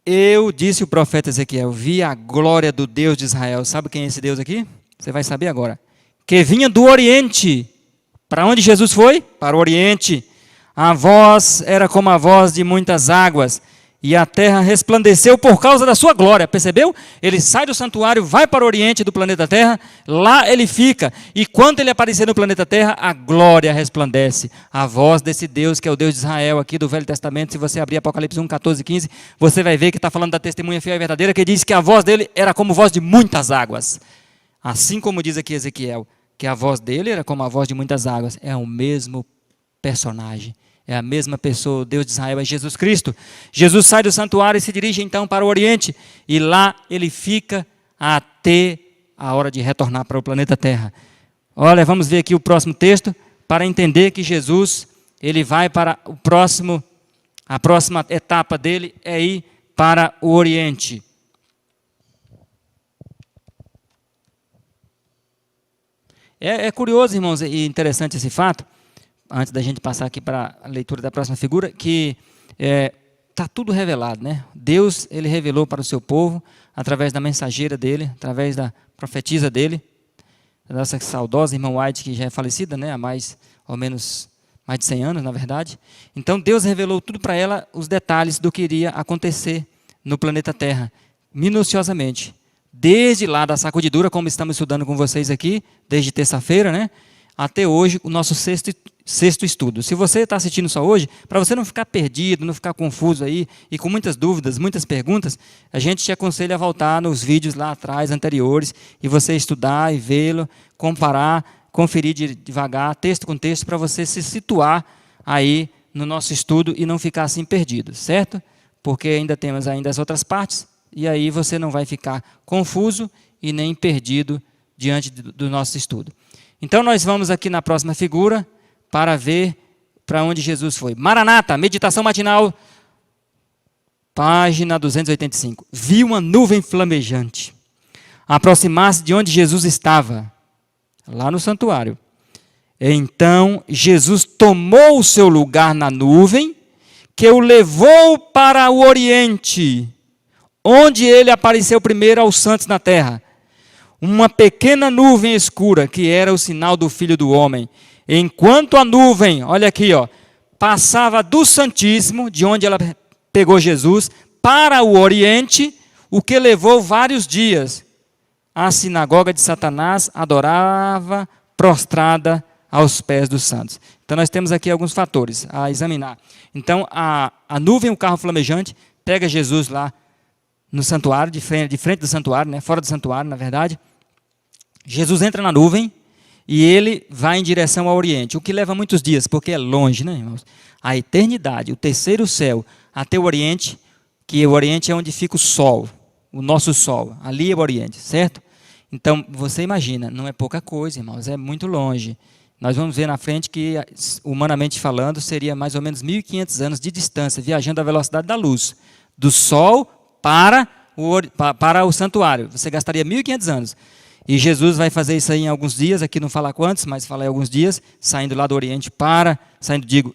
Eu, disse o profeta Ezequiel, vi a glória do Deus de Israel. Sabe quem é esse Deus aqui? Você vai saber agora. Que vinha do Oriente. Para onde Jesus foi? Para o Oriente. A voz era como a voz de muitas águas, e a terra resplandeceu por causa da sua glória. Percebeu? Ele sai do santuário, vai para o Oriente do planeta Terra, lá ele fica, e quando ele aparecer no planeta Terra, a glória resplandece. A voz desse Deus, que é o Deus de Israel, aqui do Velho Testamento, se você abrir Apocalipse 1, 14 e 15, você vai ver que está falando da testemunha fiel e verdadeira, que diz que a voz dele era como voz de muitas águas. Assim como diz aqui Ezequiel, que a voz dele era como a voz de muitas águas. É o mesmo personagem, é a mesma pessoa. O Deus de Israel é Jesus Cristo. Jesus sai do santuário e se dirige então para o Oriente, e lá ele fica até a hora de retornar para o planeta Terra. Olha, vamos ver aqui o próximo texto, para entender que Jesus, ele vai para a próxima etapa dele é ir para o Oriente. É curioso, irmãos, e interessante esse fato, antes da gente passar aqui para a leitura da próxima figura, que está tudo revelado, né? Deus, ele revelou para o seu povo, através da mensageira dele, através da profetisa dele, da nossa saudosa irmã White, que já é falecida, né? Há mais ou menos mais de 100 anos, na verdade. Então, Deus revelou tudo para ela, os detalhes do que iria acontecer no planeta Terra, minuciosamente. Desde lá da sacudidura, como estamos estudando com vocês aqui, desde terça-feira, né? Até hoje, o nosso sexto estudo. Se você está assistindo só hoje, para você não ficar perdido, não ficar confuso aí, e com muitas dúvidas, muitas perguntas, a gente te aconselha a voltar nos vídeos lá atrás, anteriores, e você estudar e vê-lo, comparar, conferir devagar, texto com texto, para você se situar aí no nosso estudo e não ficar assim perdido, certo? Porque ainda temos as outras partes, e aí você não vai ficar confuso e nem perdido diante do nosso estudo. Então, nós vamos aqui na próxima figura para ver para onde Jesus foi. Maranata, meditação matinal, página 285. Vi uma nuvem flamejante aproximar-se de onde Jesus estava, lá no santuário. Então, Jesus tomou o seu lugar na nuvem, que o levou para o Oriente, onde ele apareceu primeiro aos santos na terra. Uma pequena nuvem escura, que era o sinal do Filho do Homem. Enquanto a nuvem, olha aqui, passava do Santíssimo, de onde ela pegou Jesus, para o Oriente, o que levou vários dias. A sinagoga de Satanás adorava prostrada aos pés dos santos. Então, nós temos aqui alguns fatores a examinar. Então, a nuvem, o carro flamejante, pega Jesus lá no santuário, de frente do santuário, né, fora do santuário, na verdade. Jesus entra na nuvem, e ele vai em direção ao Oriente, o que leva muitos dias, porque é longe, né, irmãos? A eternidade, o terceiro céu, até o Oriente, que o Oriente é onde fica o Sol, o nosso Sol, ali é o Oriente, certo? Então, você imagina, não é pouca coisa, irmãos, é muito longe. Nós vamos ver na frente que, humanamente falando, seria mais ou menos 1.500 anos de distância, viajando à velocidade da luz, do Sol para o santuário. Você gastaria 1.500 anos. E Jesus vai fazer isso aí em alguns dias, aqui não fala quantos, mas fala em alguns dias, saindo lá do Oriente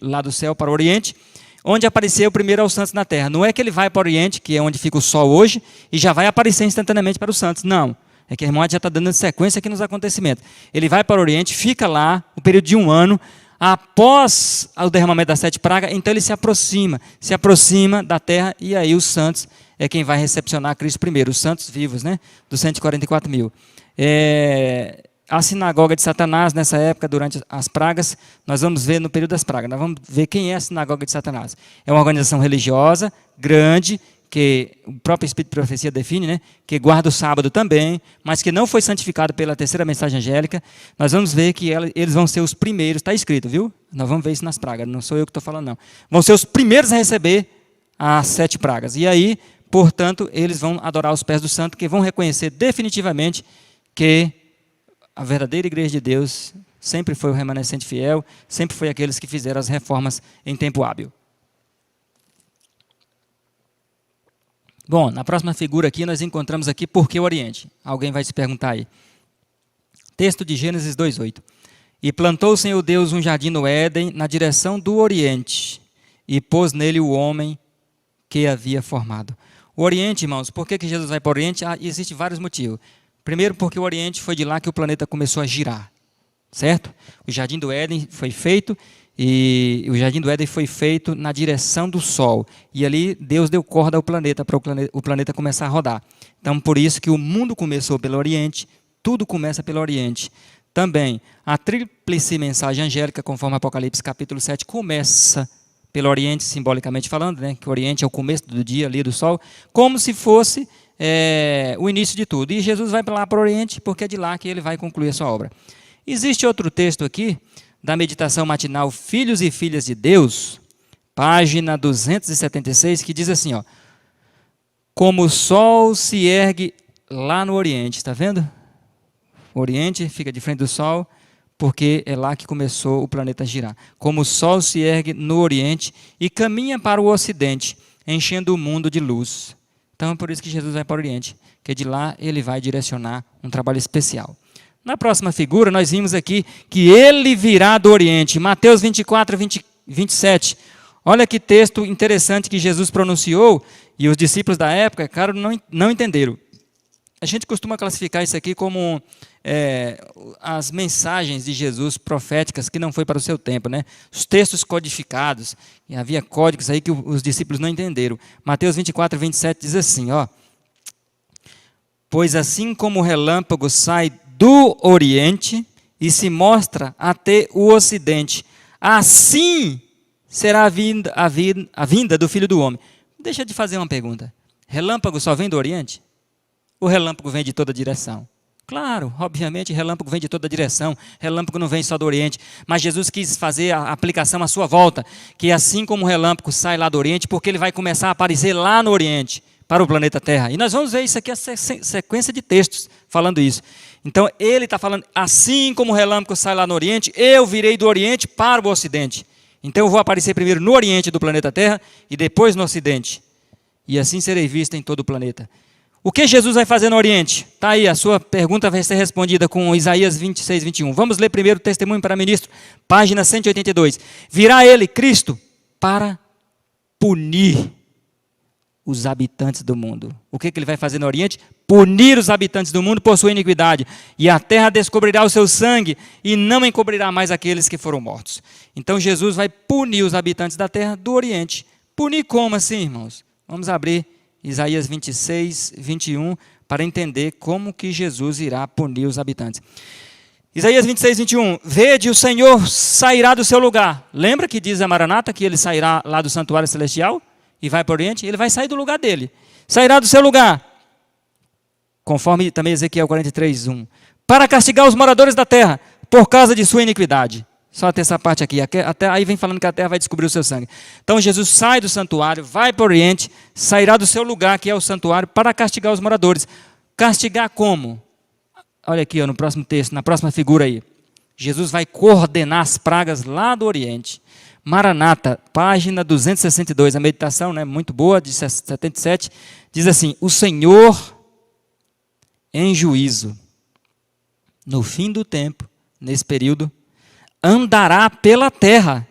lá do céu para o Oriente, onde apareceu primeiro aos santos na terra. Não é que ele vai para o Oriente, que é onde fica o Sol hoje, e já vai aparecer instantaneamente para os santos, não. É que a irmã já está dando sequência aqui nos acontecimentos. Ele vai para o Oriente, fica lá, o período de 1 ano, após o derramamento das 7 pragas, então ele se aproxima da terra, e aí os santos é quem vai recepcionar Cristo primeiro, os santos vivos, né, dos 144 mil. A sinagoga de Satanás, nessa época, durante as pragas, nós vamos ver no período das pragas, nós vamos ver quem é a sinagoga de Satanás. É uma organização religiosa, grande, que o próprio Espírito de Profecia define, né, que guarda o sábado também, mas que não foi santificado pela terceira mensagem angélica. Nós vamos ver que eles vão ser os primeiros, está escrito, viu? Nós vamos ver isso nas pragas, não sou eu que estou falando, não. Vão ser os primeiros a receber as 7 pragas. E aí, portanto, eles vão adorar os pés do santo, que vão reconhecer definitivamente que a verdadeira igreja de Deus sempre foi o remanescente fiel, sempre foi aqueles que fizeram as reformas em tempo hábil. Bom, na próxima figura aqui, nós encontramos aqui por que o Oriente. Alguém vai se perguntar aí. Texto de Gênesis 2:8. E plantou o Senhor Deus um jardim no Éden, na direção do Oriente, e pôs nele o homem que havia formado. O Oriente, irmãos, por que Jesus vai para o Oriente? Existem vários motivos. Primeiro, porque o Oriente foi de lá que o planeta começou a girar, certo? O jardim do Éden foi feito, e o jardim do Éden foi feito na direção do Sol. E ali Deus deu corda ao planeta, para o planeta começar a rodar. Então, por isso que o mundo começou pelo Oriente, tudo começa pelo Oriente. Também, a tríplice mensagem angélica, conforme Apocalipse capítulo 7, começa pelo Oriente, simbolicamente falando, né, que o Oriente é o começo do dia ali do Sol, como se fosse o início de tudo. E Jesus vai para lá para o Oriente, porque é de lá que ele vai concluir a sua obra. Existe outro texto aqui, da meditação matinal Filhos e Filhas de Deus, página 276, que diz assim, ó, como o sol se ergue lá no Oriente, está vendo? O Oriente fica de frente do Sol, porque é lá que começou o planeta a girar. Como o sol se ergue no Oriente e caminha para o Ocidente, enchendo o mundo de luz. Então é por isso que Jesus vai para o Oriente, que de lá ele vai direcionar um trabalho especial. Na próxima figura, nós vimos aqui que ele virá do Oriente. Mateus 24, 27. Olha que texto interessante que Jesus pronunciou, e os discípulos da época, claro, não entenderam. A gente costuma classificar isso aqui como as mensagens de Jesus proféticas que não foi para o seu tempo, né? Os textos codificados, e havia códigos aí que os discípulos não entenderam. Mateus 24, 27 diz assim, ó, pois assim como o relâmpago sai do Oriente e se mostra até o Ocidente, assim será a vinda do Filho do Homem. Deixa eu te fazer uma pergunta. Relâmpago só vem do Oriente? O relâmpago vem de toda direção? Claro, obviamente, relâmpago vem de toda direção. Relâmpago não vem só do Oriente. Mas Jesus quis fazer a aplicação à sua volta, que assim como o relâmpago sai lá do Oriente, porque ele vai começar a aparecer lá no Oriente, para o planeta Terra. E nós vamos ver isso aqui, a sequência de textos falando isso. Então, ele está falando, assim como o relâmpago sai lá no Oriente, eu virei do Oriente para o Ocidente. Então, eu vou aparecer primeiro no Oriente do planeta Terra e depois no Ocidente. E assim serei visto em todo o planeta. O que Jesus vai fazer no Oriente? Está aí, a sua pergunta vai ser respondida com Isaías 26, 21. Vamos ler primeiro o Testemunho para Ministro, página 182. Virá ele, Cristo, para punir os habitantes do mundo. O que ele vai fazer no Oriente? Punir os habitantes do mundo por sua iniquidade. E a terra descobrirá o seu sangue e não encobrirá mais aqueles que foram mortos. Então Jesus vai punir os habitantes da terra do Oriente. Punir como assim, irmãos? Vamos abrir Isaías 26, 21, para entender como que Jesus irá punir os habitantes. Isaías 26, 21. Vede, o Senhor sairá do seu lugar. Lembra que diz a Maranata que ele sairá lá do santuário celestial e vai para o Oriente? Ele vai sair do lugar dele. Sairá do seu lugar. Conforme também Ezequiel 43, 1. Para castigar os moradores da terra, por causa de sua iniquidade. Só até essa parte aqui, até aí vem falando que a terra vai descobrir o seu sangue. Então Jesus sai do santuário, vai para o Oriente, sairá do seu lugar, que é o santuário, para castigar os moradores. Castigar como? Olha aqui, ó, no próximo texto, na próxima figura aí. Jesus vai coordenar as pragas lá do Oriente. Maranata, página 262, a meditação, né, muito boa, de 77, diz assim: o Senhor em juízo, no fim do tempo, nesse período, andará pela terra,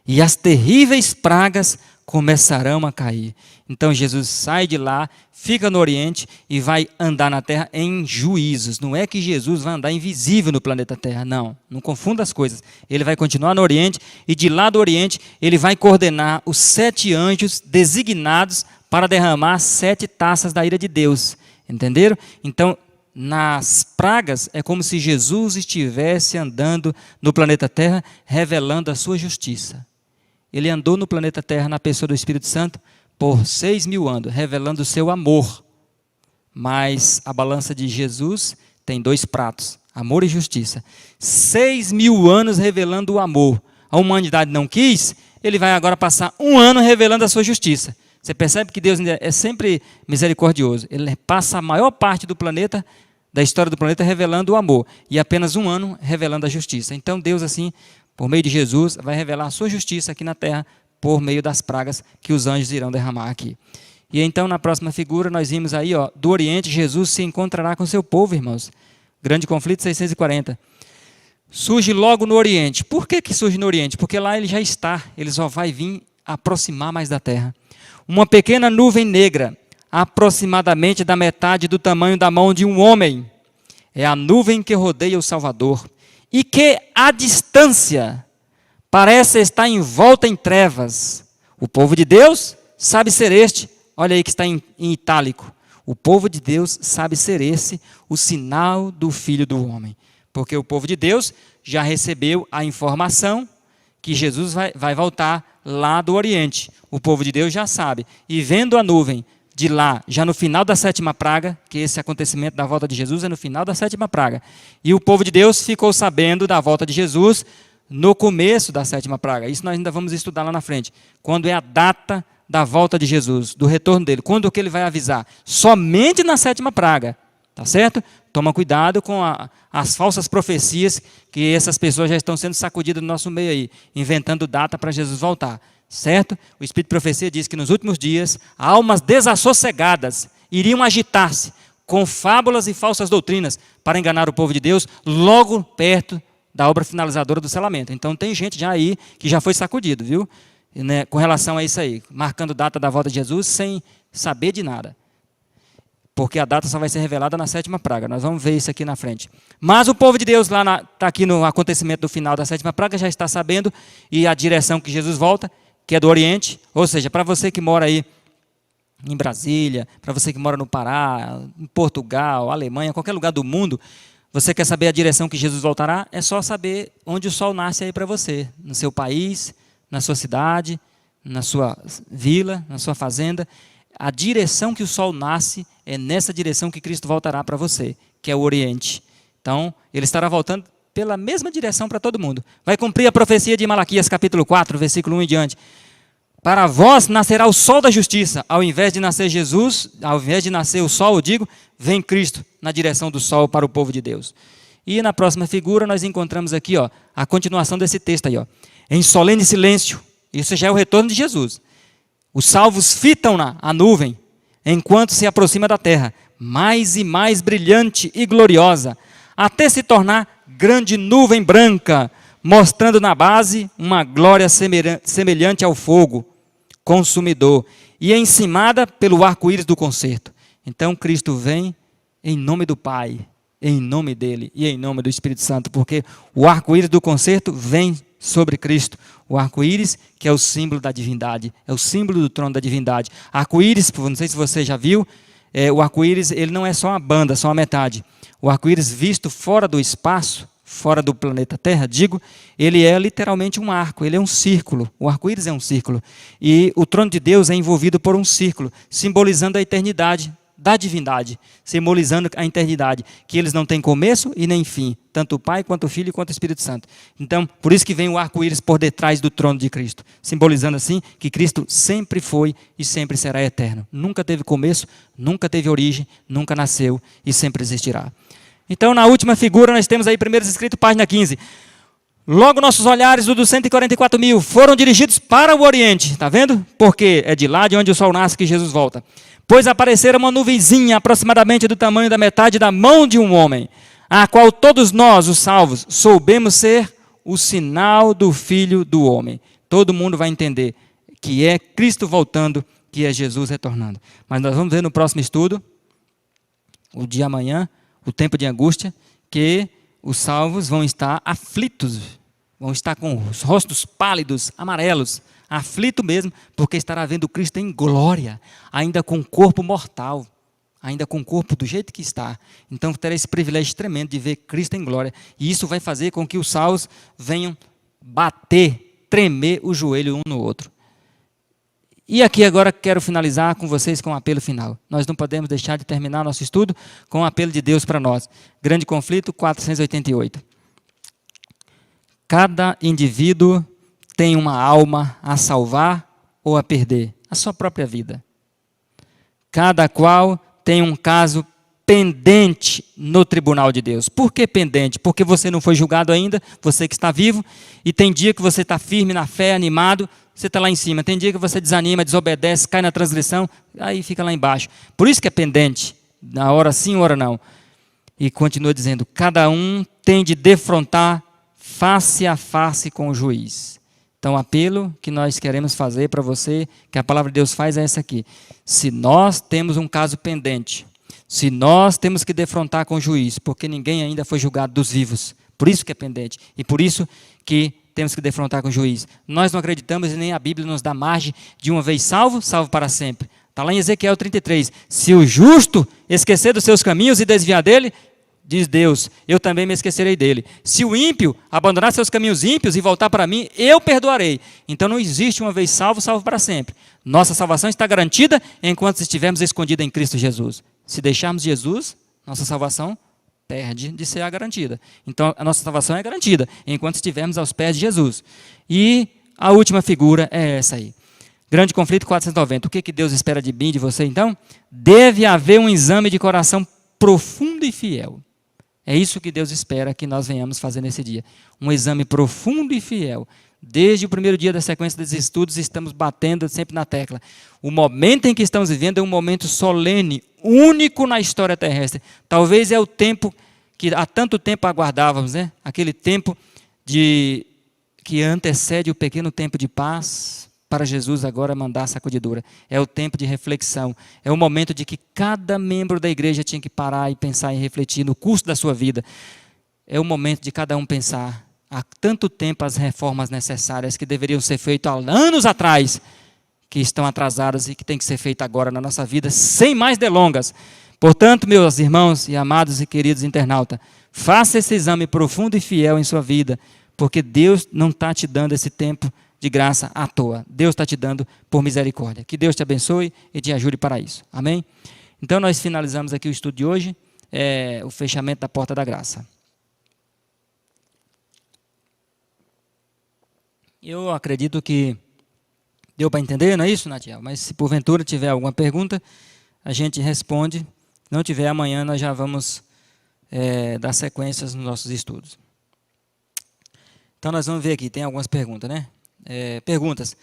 e as terríveis pragas começarão a cair. Então Jesus sai de lá, fica no Oriente e vai andar na terra em juízos. Não é que Jesus vai andar invisível no planeta Terra, não confunda as coisas. Ele vai continuar no Oriente e de lá do Oriente ele vai coordenar os 7 anjos designados para derramar 7 taças da ira de Deus. Entenderam? Então, nas pragas é como se Jesus estivesse andando no planeta Terra revelando a sua justiça. Ele andou no planeta Terra na pessoa do Espírito Santo por 6.000 anos, revelando o seu amor. Mas a balança de Jesus tem 2 pratos, amor e justiça. 6.000 anos revelando o amor. A humanidade não quis, ele vai agora passar 1 ano revelando a sua justiça. Você percebe que Deus é sempre misericordioso. Ele passa a maior parte do planeta, da história do planeta, revelando o amor. E apenas 1 ano revelando a justiça. Então Deus, assim, por meio de Jesus, vai revelar a sua justiça aqui na terra, por meio das pragas que os anjos irão derramar aqui. E então, na próxima figura, nós vimos aí, ó, do Oriente, Jesus se encontrará com seu povo, irmãos. Grande conflito, 640. Surge logo no Oriente. Por que surge no Oriente? Porque lá ele já está, ele só vai vir aproximar mais da terra. Uma pequena nuvem negra, aproximadamente da metade do tamanho da mão de um homem. É a nuvem que rodeia o Salvador. E que, à distância, parece estar envolta em trevas. O povo de Deus sabe ser este. Olha aí que está em itálico. O povo de Deus sabe ser esse o sinal do Filho do Homem. Porque o povo de Deus já recebeu a informação que Jesus vai voltar lá do Oriente. O povo de Deus já sabe. E vendo a nuvem de lá, já no final da 7ª praga, que esse acontecimento da volta de Jesus é no final da 7ª praga. E o povo de Deus ficou sabendo da volta de Jesus no começo da 7ª praga. Isso nós ainda vamos estudar lá na frente. Quando é a data da volta de Jesus, do retorno dele. Quando que ele vai avisar? Somente na 7ª praga. Tá certo? Toma cuidado com as falsas profecias que essas pessoas já estão sendo sacudidas no nosso meio aí, inventando data para Jesus voltar. Certo? O Espírito de Profecia diz que nos últimos dias, almas desassossegadas iriam agitar-se com fábulas e falsas doutrinas para enganar o povo de Deus logo perto da obra finalizadora do selamento. Então tem gente já aí que já foi sacudido, viu? Né, com relação a isso aí, marcando data da volta de Jesus sem saber de nada. Porque a data só vai ser revelada na 7ª praga. Nós vamos ver isso aqui na frente. Mas o povo de Deus lá está aqui no acontecimento do final da 7ª praga, já está sabendo, e a direção que Jesus volta, que é do Oriente, ou seja, para você que mora aí em Brasília, para você que mora no Pará, em Portugal, Alemanha, qualquer lugar do mundo, você quer saber a direção que Jesus voltará, é só saber onde o sol nasce aí para você, no seu país, na sua cidade, na sua vila, na sua fazenda. A direção que o sol nasce é nessa direção que Cristo voltará para você, que é o Oriente. Então, ele estará voltando pela mesma direção para todo mundo. Vai cumprir a profecia de Malaquias, capítulo 4, versículo 1 em diante. Para vós nascerá o sol da justiça. Ao invés de nascer Jesus, ao invés de nascer o sol, eu digo, vem Cristo na direção do sol para o povo de Deus. E na próxima figura nós encontramos aqui, ó, a continuação desse texto aí, ó. Em solene silêncio, isso já é o retorno de Jesus. Os salvos fitam a nuvem, enquanto se aproxima da terra, mais e mais brilhante e gloriosa, até se tornar grande nuvem branca, mostrando na base uma glória semelhante ao fogo consumidor, e encimada pelo arco-íris do concerto. Então Cristo vem em nome do Pai, em nome dele e em nome do Espírito Santo, porque o arco-íris do concerto vem sobre Cristo. O arco-íris, que é o símbolo da divindade, é o símbolo do trono da divindade. Arco-íris, não sei se você já viu, o arco-íris ele não é só uma banda, só uma metade. O arco-íris visto fora do espaço, fora do planeta Terra, digo, ele é literalmente um arco, ele é um círculo. O arco-íris é um círculo. E o trono de Deus é envolvido por um círculo, simbolizando a eternidade da divindade, simbolizando a eternidade, que eles não têm começo e nem fim, tanto o Pai, quanto o Filho, quanto o Espírito Santo. Então, por isso que vem o arco-íris por detrás do trono de Cristo, simbolizando assim que Cristo sempre foi e sempre será eterno. Nunca teve começo, nunca teve origem, nunca nasceu e sempre existirá. Então, na última figura, nós temos aí Primeiros Escritos, página 15. Logo nossos olhares, o dos 144 mil, foram dirigidos para o Oriente. Está vendo? Porque é de lá de onde o sol nasce que Jesus volta. Pois aparecera uma nuvenzinha aproximadamente do tamanho da metade da mão de um homem, a qual todos nós, os salvos, soubemos ser o sinal do Filho do Homem. Todo mundo vai entender que é Cristo voltando, que é Jesus retornando. Mas nós vamos ver no próximo estudo, o dia amanhã, o tempo de angústia, que os salvos vão estar aflitos, vão estar com os rostos pálidos, amarelos, aflito mesmo, porque estará vendo Cristo em glória, ainda com corpo mortal, ainda com o corpo do jeito que está. Então terá esse privilégio tremendo de ver Cristo em glória, e isso vai fazer com que os salvos venham bater, tremer o joelho um no outro. E aqui agora quero finalizar com vocês com um apelo final. Nós não podemos deixar de terminar nosso estudo com um apelo de Deus para nós. Grande conflito, 488. Cada indivíduo tem uma alma a salvar ou a perder, a sua própria vida. Cada qual tem um caso pendente no tribunal de Deus. Por que pendente? Porque você não foi julgado ainda, você que está vivo, e tem dia que você está firme na fé, animado, você está lá em cima. Tem dia que você desanima, desobedece, cai na transgressão, aí fica lá embaixo. Por isso que é pendente, na hora sim, hora não. E continua dizendo, cada um tem de defrontar face a face com o juiz. Então, o apelo que nós queremos fazer para você, que a palavra de Deus faz, é essa aqui. Se nós temos um caso pendente, se nós temos que defrontar com o juiz, porque ninguém ainda foi julgado dos vivos, por isso que é pendente, e por isso que temos que defrontar com o juiz. Nós não acreditamos e nem a Bíblia nos dá margem de uma vez salvo, salvo para sempre. Está lá em Ezequiel 33. Se o justo esquecer dos seus caminhos e desviar dele, diz Deus, eu também me esquecerei dele. Se o ímpio abandonar seus caminhos ímpios e voltar para mim, eu perdoarei. Então não existe uma vez salvo, salvo para sempre. Nossa salvação está garantida enquanto estivermos escondidos em Cristo Jesus. Se deixarmos Jesus, nossa salvação perde de ser a garantida. Então a nossa salvação é garantida enquanto estivermos aos pés de Jesus. E a última figura é essa aí. Grande conflito 490. O que Deus espera de mim, de você então? Deve haver um exame de coração profundo e fiel. É isso que Deus espera que nós venhamos fazer nesse dia. Um exame profundo e fiel. Desde o primeiro dia da sequência dos estudos, estamos batendo sempre na tecla. O momento em que estamos vivendo é um momento solene, único na história terrestre. Talvez é o tempo que há tanto tempo aguardávamos, né? Aquele tempo que antecede o pequeno tempo de paz, para Jesus agora mandar a sacudidura. É o tempo de reflexão. É o momento de que cada membro da igreja tinha que parar e pensar e refletir no curso da sua vida. É o momento de cada um pensar. Há tanto tempo as reformas necessárias que deveriam ser feitas há anos atrás, que estão atrasadas e que tem que ser feitas agora na nossa vida, sem mais delongas. Portanto, meus irmãos e amados e queridos internautas, faça esse exame profundo e fiel em sua vida, porque Deus não está te dando esse tempo de graça à toa. Deus está te dando por misericórdia. Que Deus te abençoe e te ajude para isso. Amém? Então, nós finalizamos aqui o estudo de hoje, o fechamento da porta da graça. Eu acredito que deu para entender, não é isso, Natiel? Mas se porventura tiver alguma pergunta, a gente responde. Se não tiver, amanhã nós já vamos dar sequências nos nossos estudos. Então, nós vamos ver aqui, tem algumas perguntas, né? Perguntas.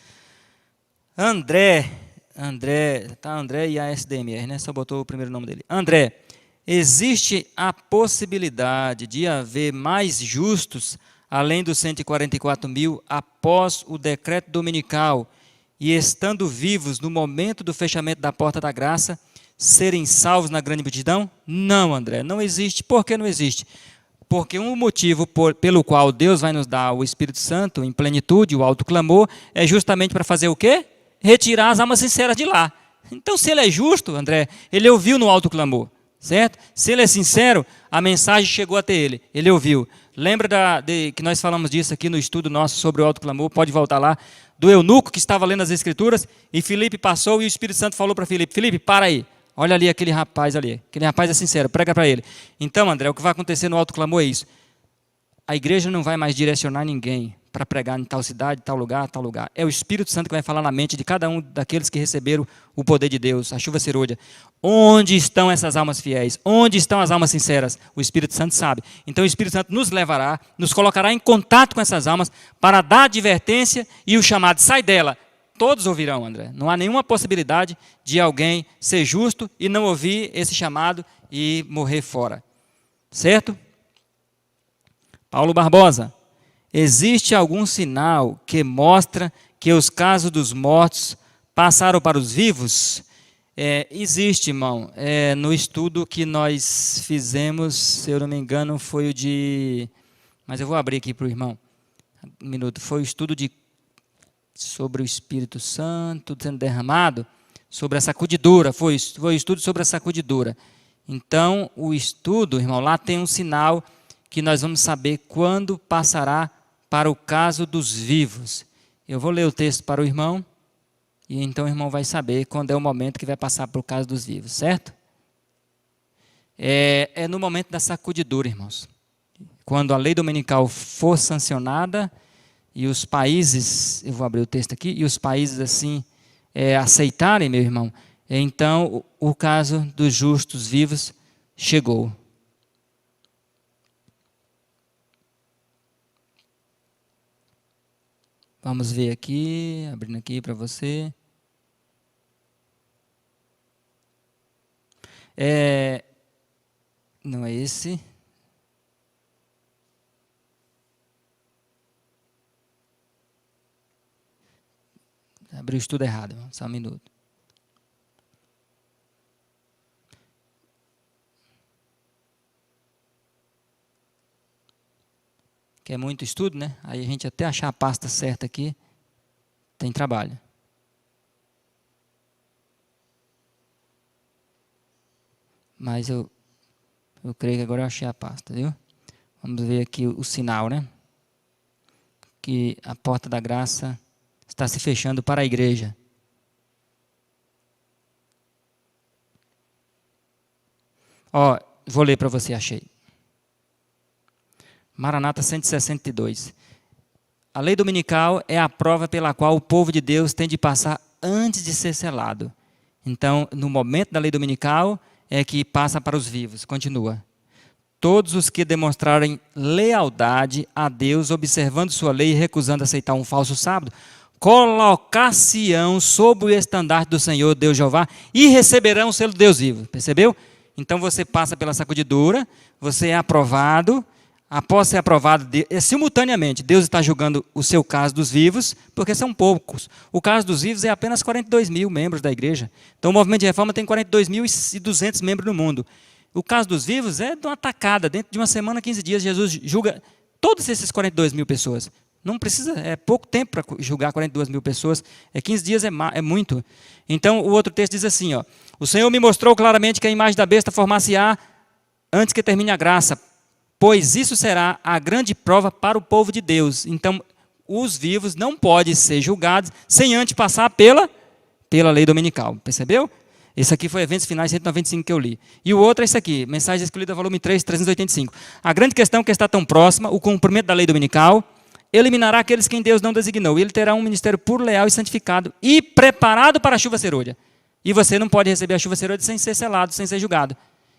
André e a SDMR, né? Só botou o primeiro nome dele. André, existe a possibilidade de haver mais justos, além dos 144 mil, após o decreto dominical, e estando vivos no momento do fechamento da porta da graça, serem salvos na grande multidão? Não, André, não existe. Por que não existe? Porque um motivo pelo qual Deus vai nos dar o Espírito Santo em plenitude, o alto clamor, é justamente para fazer o quê? Retirar as almas sinceras de lá. Então, se ele é justo, André, ele ouviu no alto clamor, certo? Se ele é sincero, a mensagem chegou até ele, ele ouviu. Lembra que nós falamos disso aqui no estudo nosso sobre o alto clamor, pode voltar lá, do eunuco que estava lendo as Escrituras, e Filipe passou e o Espírito Santo falou para Filipe, Filipe, para aí. olha ali aquele rapaz ali, aquele rapaz é sincero, prega para ele. Então, André, o que vai acontecer no alto clamor é isso. A igreja não vai mais direcionar ninguém para pregar em tal cidade, tal lugar, tal lugar. É o Espírito Santo que vai falar na mente de cada um daqueles que receberam o poder de Deus, a chuva serôdia. Onde estão essas almas fiéis? Onde estão as almas sinceras? O Espírito Santo sabe. Então o Espírito Santo nos levará, nos colocará em contato com essas almas para dar advertência e o chamado, sai dela. Todos ouvirão, André. Não há nenhuma possibilidade de alguém ser justo e não ouvir esse chamado e morrer fora. Certo? Paulo Barbosa. Existe algum sinal que mostra que os casos dos mortos passaram para os vivos? Existe, irmão. No estudo que nós fizemos, se eu não me engano, foi o de... Mas eu vou abrir aqui para o irmão. Um minuto. Foi o estudo sobre o Espírito Santo sendo derramado, sobre a sacudidura. Foi o estudo sobre a sacudidura. Então, o estudo, irmão, lá tem um sinal que nós vamos saber quando passará para o caso dos vivos. Eu vou ler o texto para o irmão, e então o irmão vai saber quando é o momento que vai passar para o caso dos vivos, certo? É no momento da sacudidura, irmãos. Quando a lei dominical for sancionada, e os países, eu vou abrir o texto aqui, e os países assim aceitarem, meu irmão, então o caso dos justos vivos chegou. Vamos ver aqui, abrindo aqui para você. Não é esse. Abri o estudo errado, irmão. Só um minuto. Que é muito estudo, né? Aí a gente até achar a pasta certa aqui, tem trabalho. Mas eu creio que agora eu achei a pasta, viu? Vamos ver aqui o sinal, né? Que a porta da graça está se fechando para a igreja. Vou ler para você, achei. Maranata 162. A lei dominical é a prova pela qual o povo de Deus tem de passar antes de ser selado. Então, no momento da lei dominical, é que passa para os vivos. Continua. Todos os que demonstrarem lealdade a Deus, observando sua lei e recusando aceitar um falso sábado, colocar-se-ão sob o estandarte do Senhor, Deus Jeová, e receberão o selo de Deus vivo. Percebeu? Então, você passa pela sacudidura, você é aprovado. Após ser aprovado, simultaneamente, Deus está julgando o seu caso dos vivos, porque são poucos. O caso dos vivos é apenas 42 mil membros da igreja. Então, o movimento de reforma tem 42.200 membros no mundo. O caso dos vivos é de uma tacada. Dentro de uma semana, 15 dias, Jesus julga todos esses 42 mil pessoas. Não precisa, é pouco tempo para julgar 42 mil pessoas. 15 dias é muito. Então, o outro texto diz assim, o Senhor me mostrou claramente que a imagem da besta formar-se-á antes que termine a graça, pois isso será a grande prova para o povo de Deus. Então, os vivos não podem ser julgados sem antes passar pela lei dominical. Percebeu? Esse aqui foi Eventos Finais 195 que eu li. E o outro é esse aqui, Mensagem Excluída, volume 3, 385. A grande questão que está tão próxima, o cumprimento da lei dominical, eliminará aqueles que em Deus não designou. Ele terá um ministério puro, leal e santificado e preparado para a chuva serôdia. E você não pode receber a chuva serôdia sem ser selado, sem ser julgado.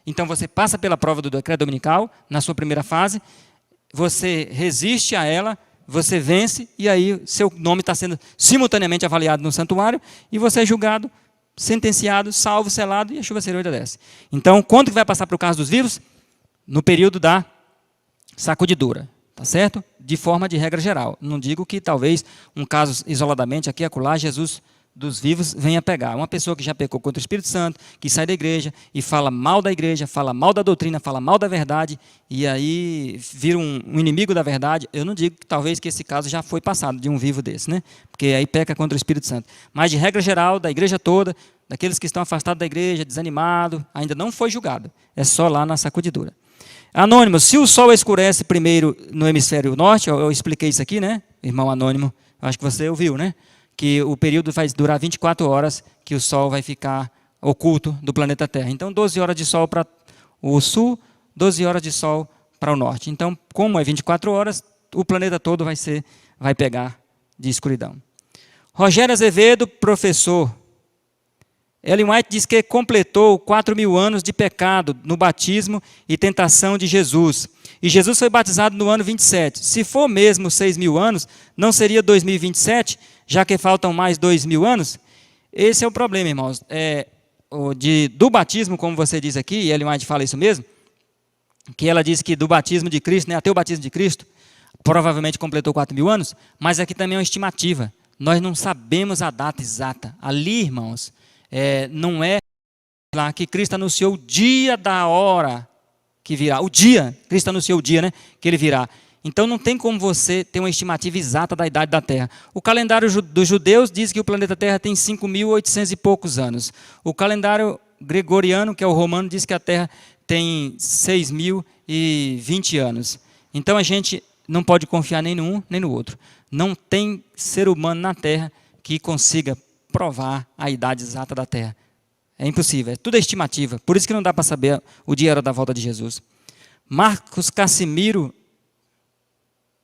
Então, você passa pela prova do decreto dominical, na sua primeira fase, você resiste a ela, você vence, e aí seu nome está sendo simultaneamente avaliado no santuário, e você é julgado, sentenciado, salvo, selado, e a chuva serôdia desce. Então, quando que vai passar para o caso dos vivos? No período da sacudidura, tá certo? De forma de regra geral. Não digo que talvez um caso isoladamente, aqui e acolá, Jesus dos vivos venha pegar. Uma pessoa que já pecou contra o Espírito Santo, que sai da igreja e fala mal da igreja, fala mal da doutrina, fala mal da verdade, e aí vira um inimigo da verdade. Eu não digo que talvez que esse caso já foi passado de um vivo desse, né? Porque aí peca contra o Espírito Santo. Mas de regra geral, da igreja toda, daqueles que estão afastados da igreja, desanimado, ainda não foi julgado. É só lá na sacudidura. Anônimo, se o sol escurece primeiro no hemisfério norte, eu expliquei isso aqui, né? Irmão Anônimo, acho que você ouviu, né? Que o período vai durar 24 horas, que o sol vai ficar oculto do planeta Terra. Então, 12 horas de sol para o sul, 12 horas de sol para o norte. Então, como é 24 horas, o planeta todo vai pegar de escuridão. Rogério Azevedo, professor. Ellen White diz que completou 4.000 anos de pecado no batismo e tentação de Jesus. E Jesus foi batizado no ano 27. Se for mesmo 6.000 anos, não seria 2027, já que faltam mais 2.000 anos? Esse é o problema, irmãos. Do batismo, como você diz aqui, e Ellen White fala isso mesmo, que ela diz que do batismo de Cristo, até o batismo de Cristo, provavelmente completou 4.000 anos, mas aqui também é uma estimativa. Nós não sabemos a data exata. Ali, irmãos, não é lá que Cristo anunciou o dia da hora que virá. O dia, Cristo anunciou o dia, né, que ele virá. Então não tem como você ter uma estimativa exata da idade da Terra. O calendário dos judeus diz que o planeta Terra tem 5.800 e poucos anos. O calendário gregoriano, que é o romano, diz que a Terra tem 6.020 anos. Então a gente não pode confiar nem no um nem no outro. Não tem ser humano na Terra que consiga provar a idade exata da Terra. É impossível, tudo é estimativa. Por isso que não dá para saber o dia e a hora da volta de Jesus. Marcos Cassimiro,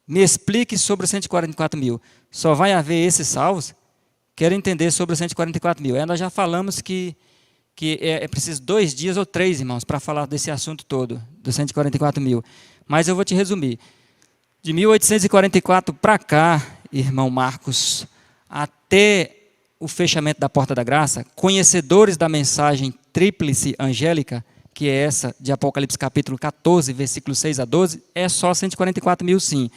me explique sobre os 144.000. Só vai haver esses salvos? Quero entender sobre os 144.000. Nós já falamos que é preciso 2 dias ou 3, irmãos, para falar desse assunto todo, dos 144.000. Mas eu vou te resumir. De 1844 para cá, irmão Marcos, até o fechamento da Porta da Graça, conhecedores da mensagem tríplice angélica, que é essa de Apocalipse capítulo 14, versículos 6 a 12, é só 144.000 sim.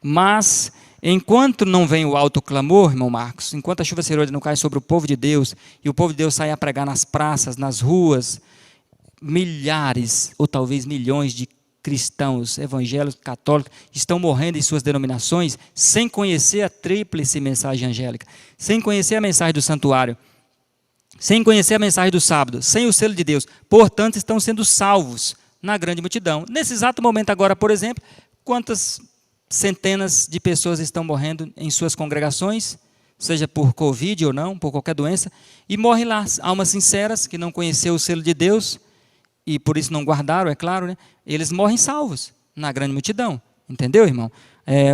Mas, enquanto não vem o alto clamor, irmão Marcos, enquanto a chuva serôdia não cai sobre o povo de Deus, e o povo de Deus sai a pregar nas praças, nas ruas, milhares ou talvez milhões de cristãos, evangélicos, católicos, estão morrendo em suas denominações sem conhecer a tríplice mensagem angélica, sem conhecer a mensagem do santuário, sem conhecer a mensagem do sábado, sem o selo de Deus. Portanto, estão sendo salvos na grande multidão. Nesse exato momento agora, por exemplo, quantas centenas de pessoas estão morrendo em suas congregações, seja por Covid ou não, por qualquer doença, e morrem lá almas sinceras que não conheceram o selo de Deus, e por isso não guardaram, é claro, né? Eles morrem salvos na grande multidão. Entendeu, irmão?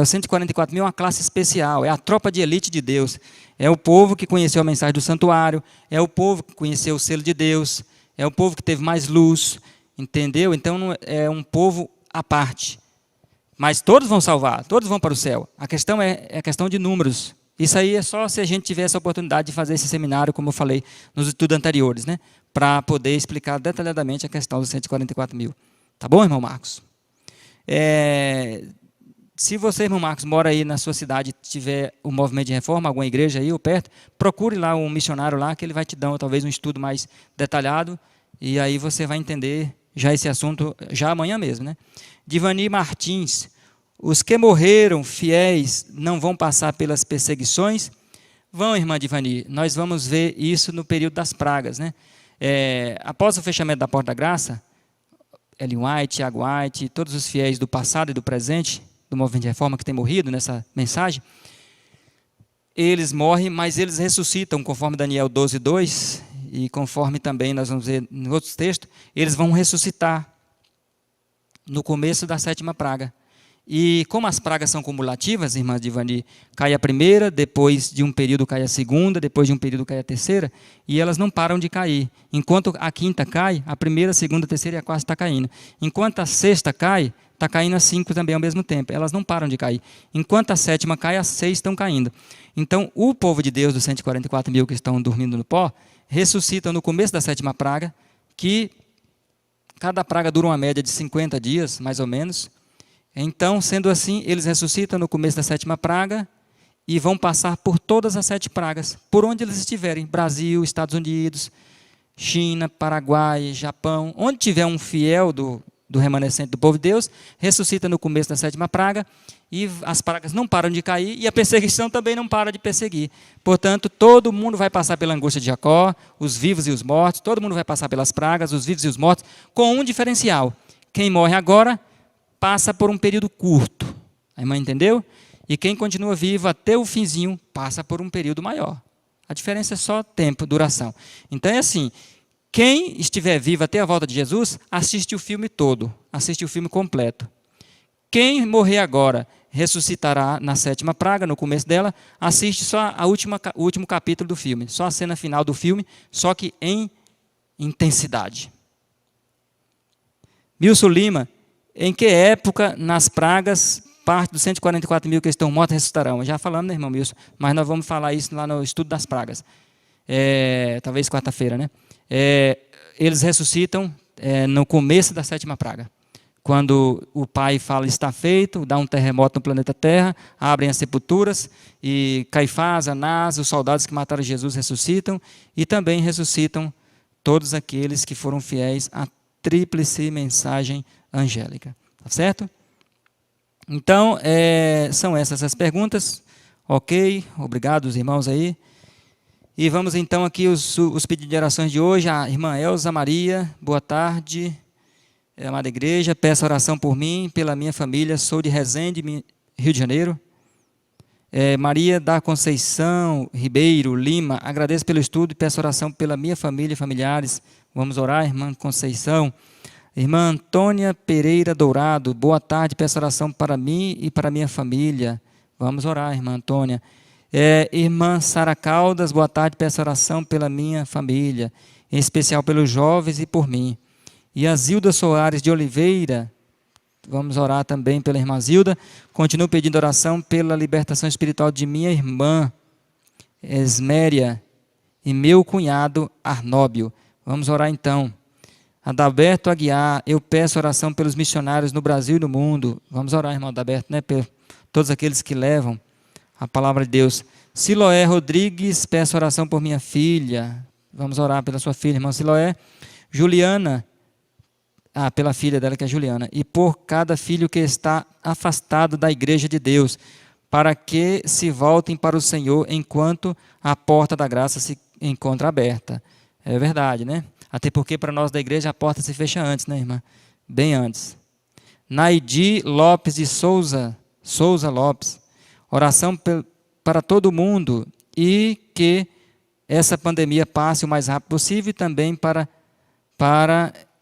Os 144.000 é uma classe especial, é a tropa de elite de Deus. É o povo que conheceu a mensagem do santuário, é o povo que conheceu o selo de Deus, é o povo que teve mais luz, entendeu? Então é um povo à parte. Mas todos vão salvar, todos vão para o céu. A questão é a questão de números. Isso aí é só se a gente tiver essa oportunidade de fazer esse seminário, como eu falei nos estudos anteriores, né? Para poder explicar detalhadamente a questão dos 144.000. Tá bom, irmão Marcos? Se você, irmão Marcos, mora aí na sua cidade e tiver um movimento de reforma, alguma igreja aí ou perto, procure lá um missionário lá, que ele vai te dar talvez um estudo mais detalhado, e aí você vai entender já esse assunto, já amanhã mesmo, né? Divani Martins, os que morreram fiéis não vão passar pelas perseguições? Vão, irmã Divani, nós vamos ver isso no período das pragas, né? Após o fechamento da Porta da Graça, Ellen White, Tiago White, todos os fiéis do passado e do presente, do movimento de reforma que tem morrido nessa mensagem, eles morrem, mas eles ressuscitam, conforme Daniel 12:2, e conforme também nós vamos ver em outros textos, eles vão ressuscitar no começo da 7ª praga. E como as pragas são cumulativas, irmã Divani, cai a primeira, depois de um período cai a segunda, depois de um período cai a terceira, e elas não param de cair. Enquanto a 5ª cai, a primeira, a segunda, a terceira e a 4ª está caindo. Enquanto a 6ª cai, está caindo as 5 também ao mesmo tempo. Elas não param de cair. Enquanto a 7ª cai, as 6 estão caindo. Então, o povo de Deus, dos 144.000 que estão dormindo no pó, ressuscitam no começo da 7ª praga, que cada praga dura uma média de 50 dias, mais ou menos. Então, sendo assim, eles ressuscitam no começo da 7ª praga e vão passar por todas as 7 pragas, por onde eles estiverem, Brasil, Estados Unidos, China, Paraguai, Japão, onde tiver um fiel do remanescente do povo de Deus, ressuscita no começo da 7ª praga, e as pragas não param de cair, e a perseguição também não para de perseguir. Portanto, todo mundo vai passar pela angústia de Jacó, os vivos e os mortos, todo mundo vai passar pelas pragas, os vivos e os mortos, com um diferencial: quem morre agora passa por um período curto. A irmã entendeu? E quem continua vivo até o finzinho passa por um período maior. A diferença é só tempo, duração. Então é assim, Quem estiver vivo até a volta de Jesus, assiste o filme todo, assiste o filme completo. Quem morrer agora, ressuscitará na 7ª praga, no começo dela, assiste só o último capítulo do filme, só a cena final do filme, só que em intensidade. Milson Lima, em que época nas pragas parte dos 144 mil que estão mortos ressuscitarão? Já falamos, né, irmão Milson? Mas nós vamos falar isso lá no estudo das pragas. Talvez quarta-feira, né? Eles ressuscitam no começo da 7ª praga. Quando o Pai fala está feito, dá um terremoto no planeta Terra, abrem as sepulturas, e Caifás, Anás, os soldados que mataram Jesus ressuscitam, e também ressuscitam todos aqueles que foram fiéis à tríplice mensagem angélica. Tá certo? Então, são essas as perguntas. Ok, obrigado os irmãos aí. E vamos então aqui os pedidos de orações de hoje. A irmã Elza Maria, boa tarde. Amada igreja, peço oração por mim, pela minha família, sou de Resende, Rio de Janeiro. Maria da Conceição Ribeiro Lima, agradeço pelo estudo e peço oração pela minha família e familiares. Vamos orar, irmã Conceição. Irmã Antônia Pereira Dourado, boa tarde, peço oração para mim e para minha família. Vamos orar, irmã Antônia. Irmã Sara Caldas, boa tarde, peço oração pela minha família, em especial pelos jovens e por mim. E a Zilda Soares de Oliveira, vamos orar também pela irmã Zilda. Continuo pedindo oração pela libertação espiritual de minha irmã Esméria e meu cunhado Arnóbio. Vamos orar então. Adalberto Aguiar, eu peço oração pelos missionários no Brasil e no mundo. Vamos orar, irmão Adalberto, né? Por todos aqueles que levam a palavra de Deus. Siloé Rodrigues, peço oração por minha filha. Vamos orar pela sua filha, irmão Siloé. Juliana, pela filha dela que é Juliana, e por cada filho que está afastado da igreja de Deus, para que se voltem para o Senhor enquanto a porta da graça se encontra aberta. É verdade, né? Até porque para nós da igreja a porta se fecha antes, né, irmã? Bem antes. Naidi Lopes de Souza Lopes, oração para todo mundo e que essa pandemia passe o mais rápido possível e também para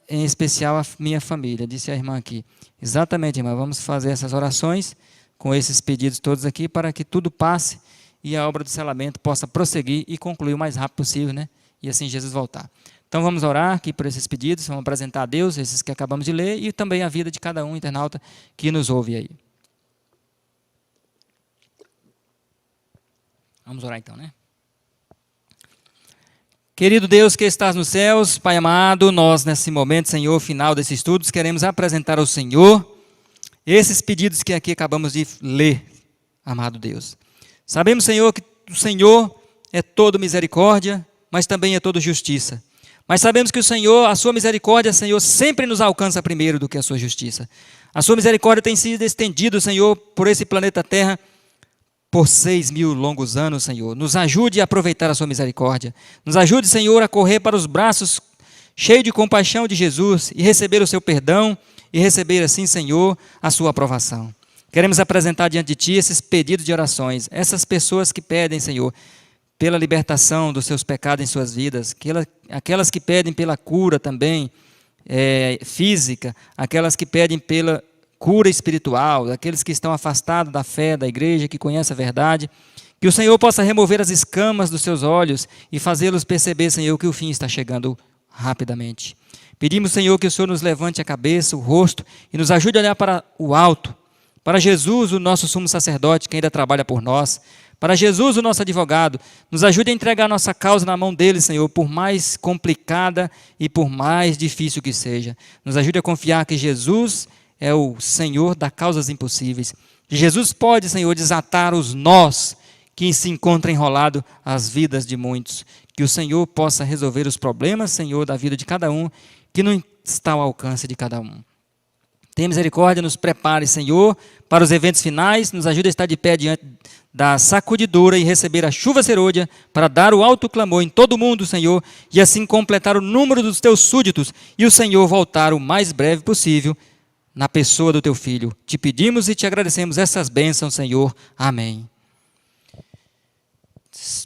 em especial a minha família, disse a irmã aqui. Exatamente, irmã, vamos fazer essas orações com esses pedidos todos aqui para que tudo passe e a obra do selamento possa prosseguir e concluir o mais rápido possível, né? E assim Jesus voltar. Então vamos orar aqui por esses pedidos, vamos apresentar a Deus, esses que acabamos de ler, e também a vida de cada um internauta que nos ouve aí. Vamos orar então, né? Querido Deus que estás nos céus, Pai amado, nós nesse momento, Senhor, final desses estudos, queremos apresentar ao Senhor esses pedidos que aqui acabamos de ler, amado Deus. Sabemos, Senhor, que o Senhor é todo misericórdia, mas também é todo justiça. Mas sabemos que o Senhor, a sua misericórdia, Senhor, sempre nos alcança primeiro do que a sua justiça. A sua misericórdia tem sido estendida, Senhor, por esse planeta Terra, por 6.000 longos anos, Senhor. Nos ajude a aproveitar a sua misericórdia. Nos ajude, Senhor, a correr para os braços cheios de compaixão de Jesus e receber o seu perdão e receber assim, Senhor, a sua aprovação. Queremos apresentar diante de Ti esses pedidos de orações, essas pessoas que pedem, Senhor, pela libertação dos seus pecados em suas vidas, aquelas que pedem pela cura também física, aquelas que pedem pela cura espiritual, daqueles que estão afastados da fé, da igreja, que conhecem a verdade, que o Senhor possa remover as escamas dos seus olhos e fazê-los perceber, Senhor, que o fim está chegando rapidamente. Pedimos, Senhor, que o Senhor nos levante a cabeça, o rosto e nos ajude a olhar para o alto, para Jesus, o nosso sumo sacerdote, que ainda trabalha por nós, para Jesus, o nosso advogado. Nos ajude a entregar nossa causa na mão dele, Senhor, por mais complicada e por mais difícil que seja. Nos ajude a confiar que Jesus é o Senhor das causas impossíveis. Jesus pode, Senhor, desatar os nós que se encontram enrolados as vidas de muitos. Que o Senhor possa resolver os problemas, Senhor, da vida de cada um, que não está ao alcance de cada um. Tenha misericórdia, nos prepare, Senhor, para os eventos finais, nos ajude a estar de pé diante da sacudidura e receber a chuva serôdia para dar o alto clamor em todo o mundo, Senhor, e assim completar o número dos teus súditos e o Senhor voltar o mais breve possível na pessoa do teu Filho. Te pedimos e te agradecemos essas bênçãos, Senhor. Amém.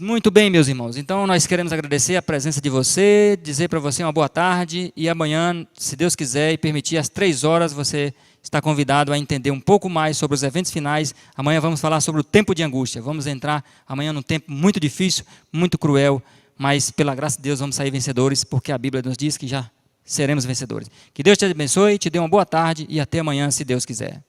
Muito bem, meus irmãos. Então, nós queremos agradecer a presença de você, dizer para você uma boa tarde e amanhã, se Deus quiser e permitir, às 3 horas, você está convidado a entender um pouco mais sobre os eventos finais. Amanhã vamos falar sobre o tempo de angústia. Vamos entrar amanhã num tempo muito difícil, muito cruel, mas pela graça de Deus vamos sair vencedores, porque a Bíblia nos diz que já seremos vencedores. Que Deus te abençoe, te dê uma boa tarde e até amanhã, se Deus quiser.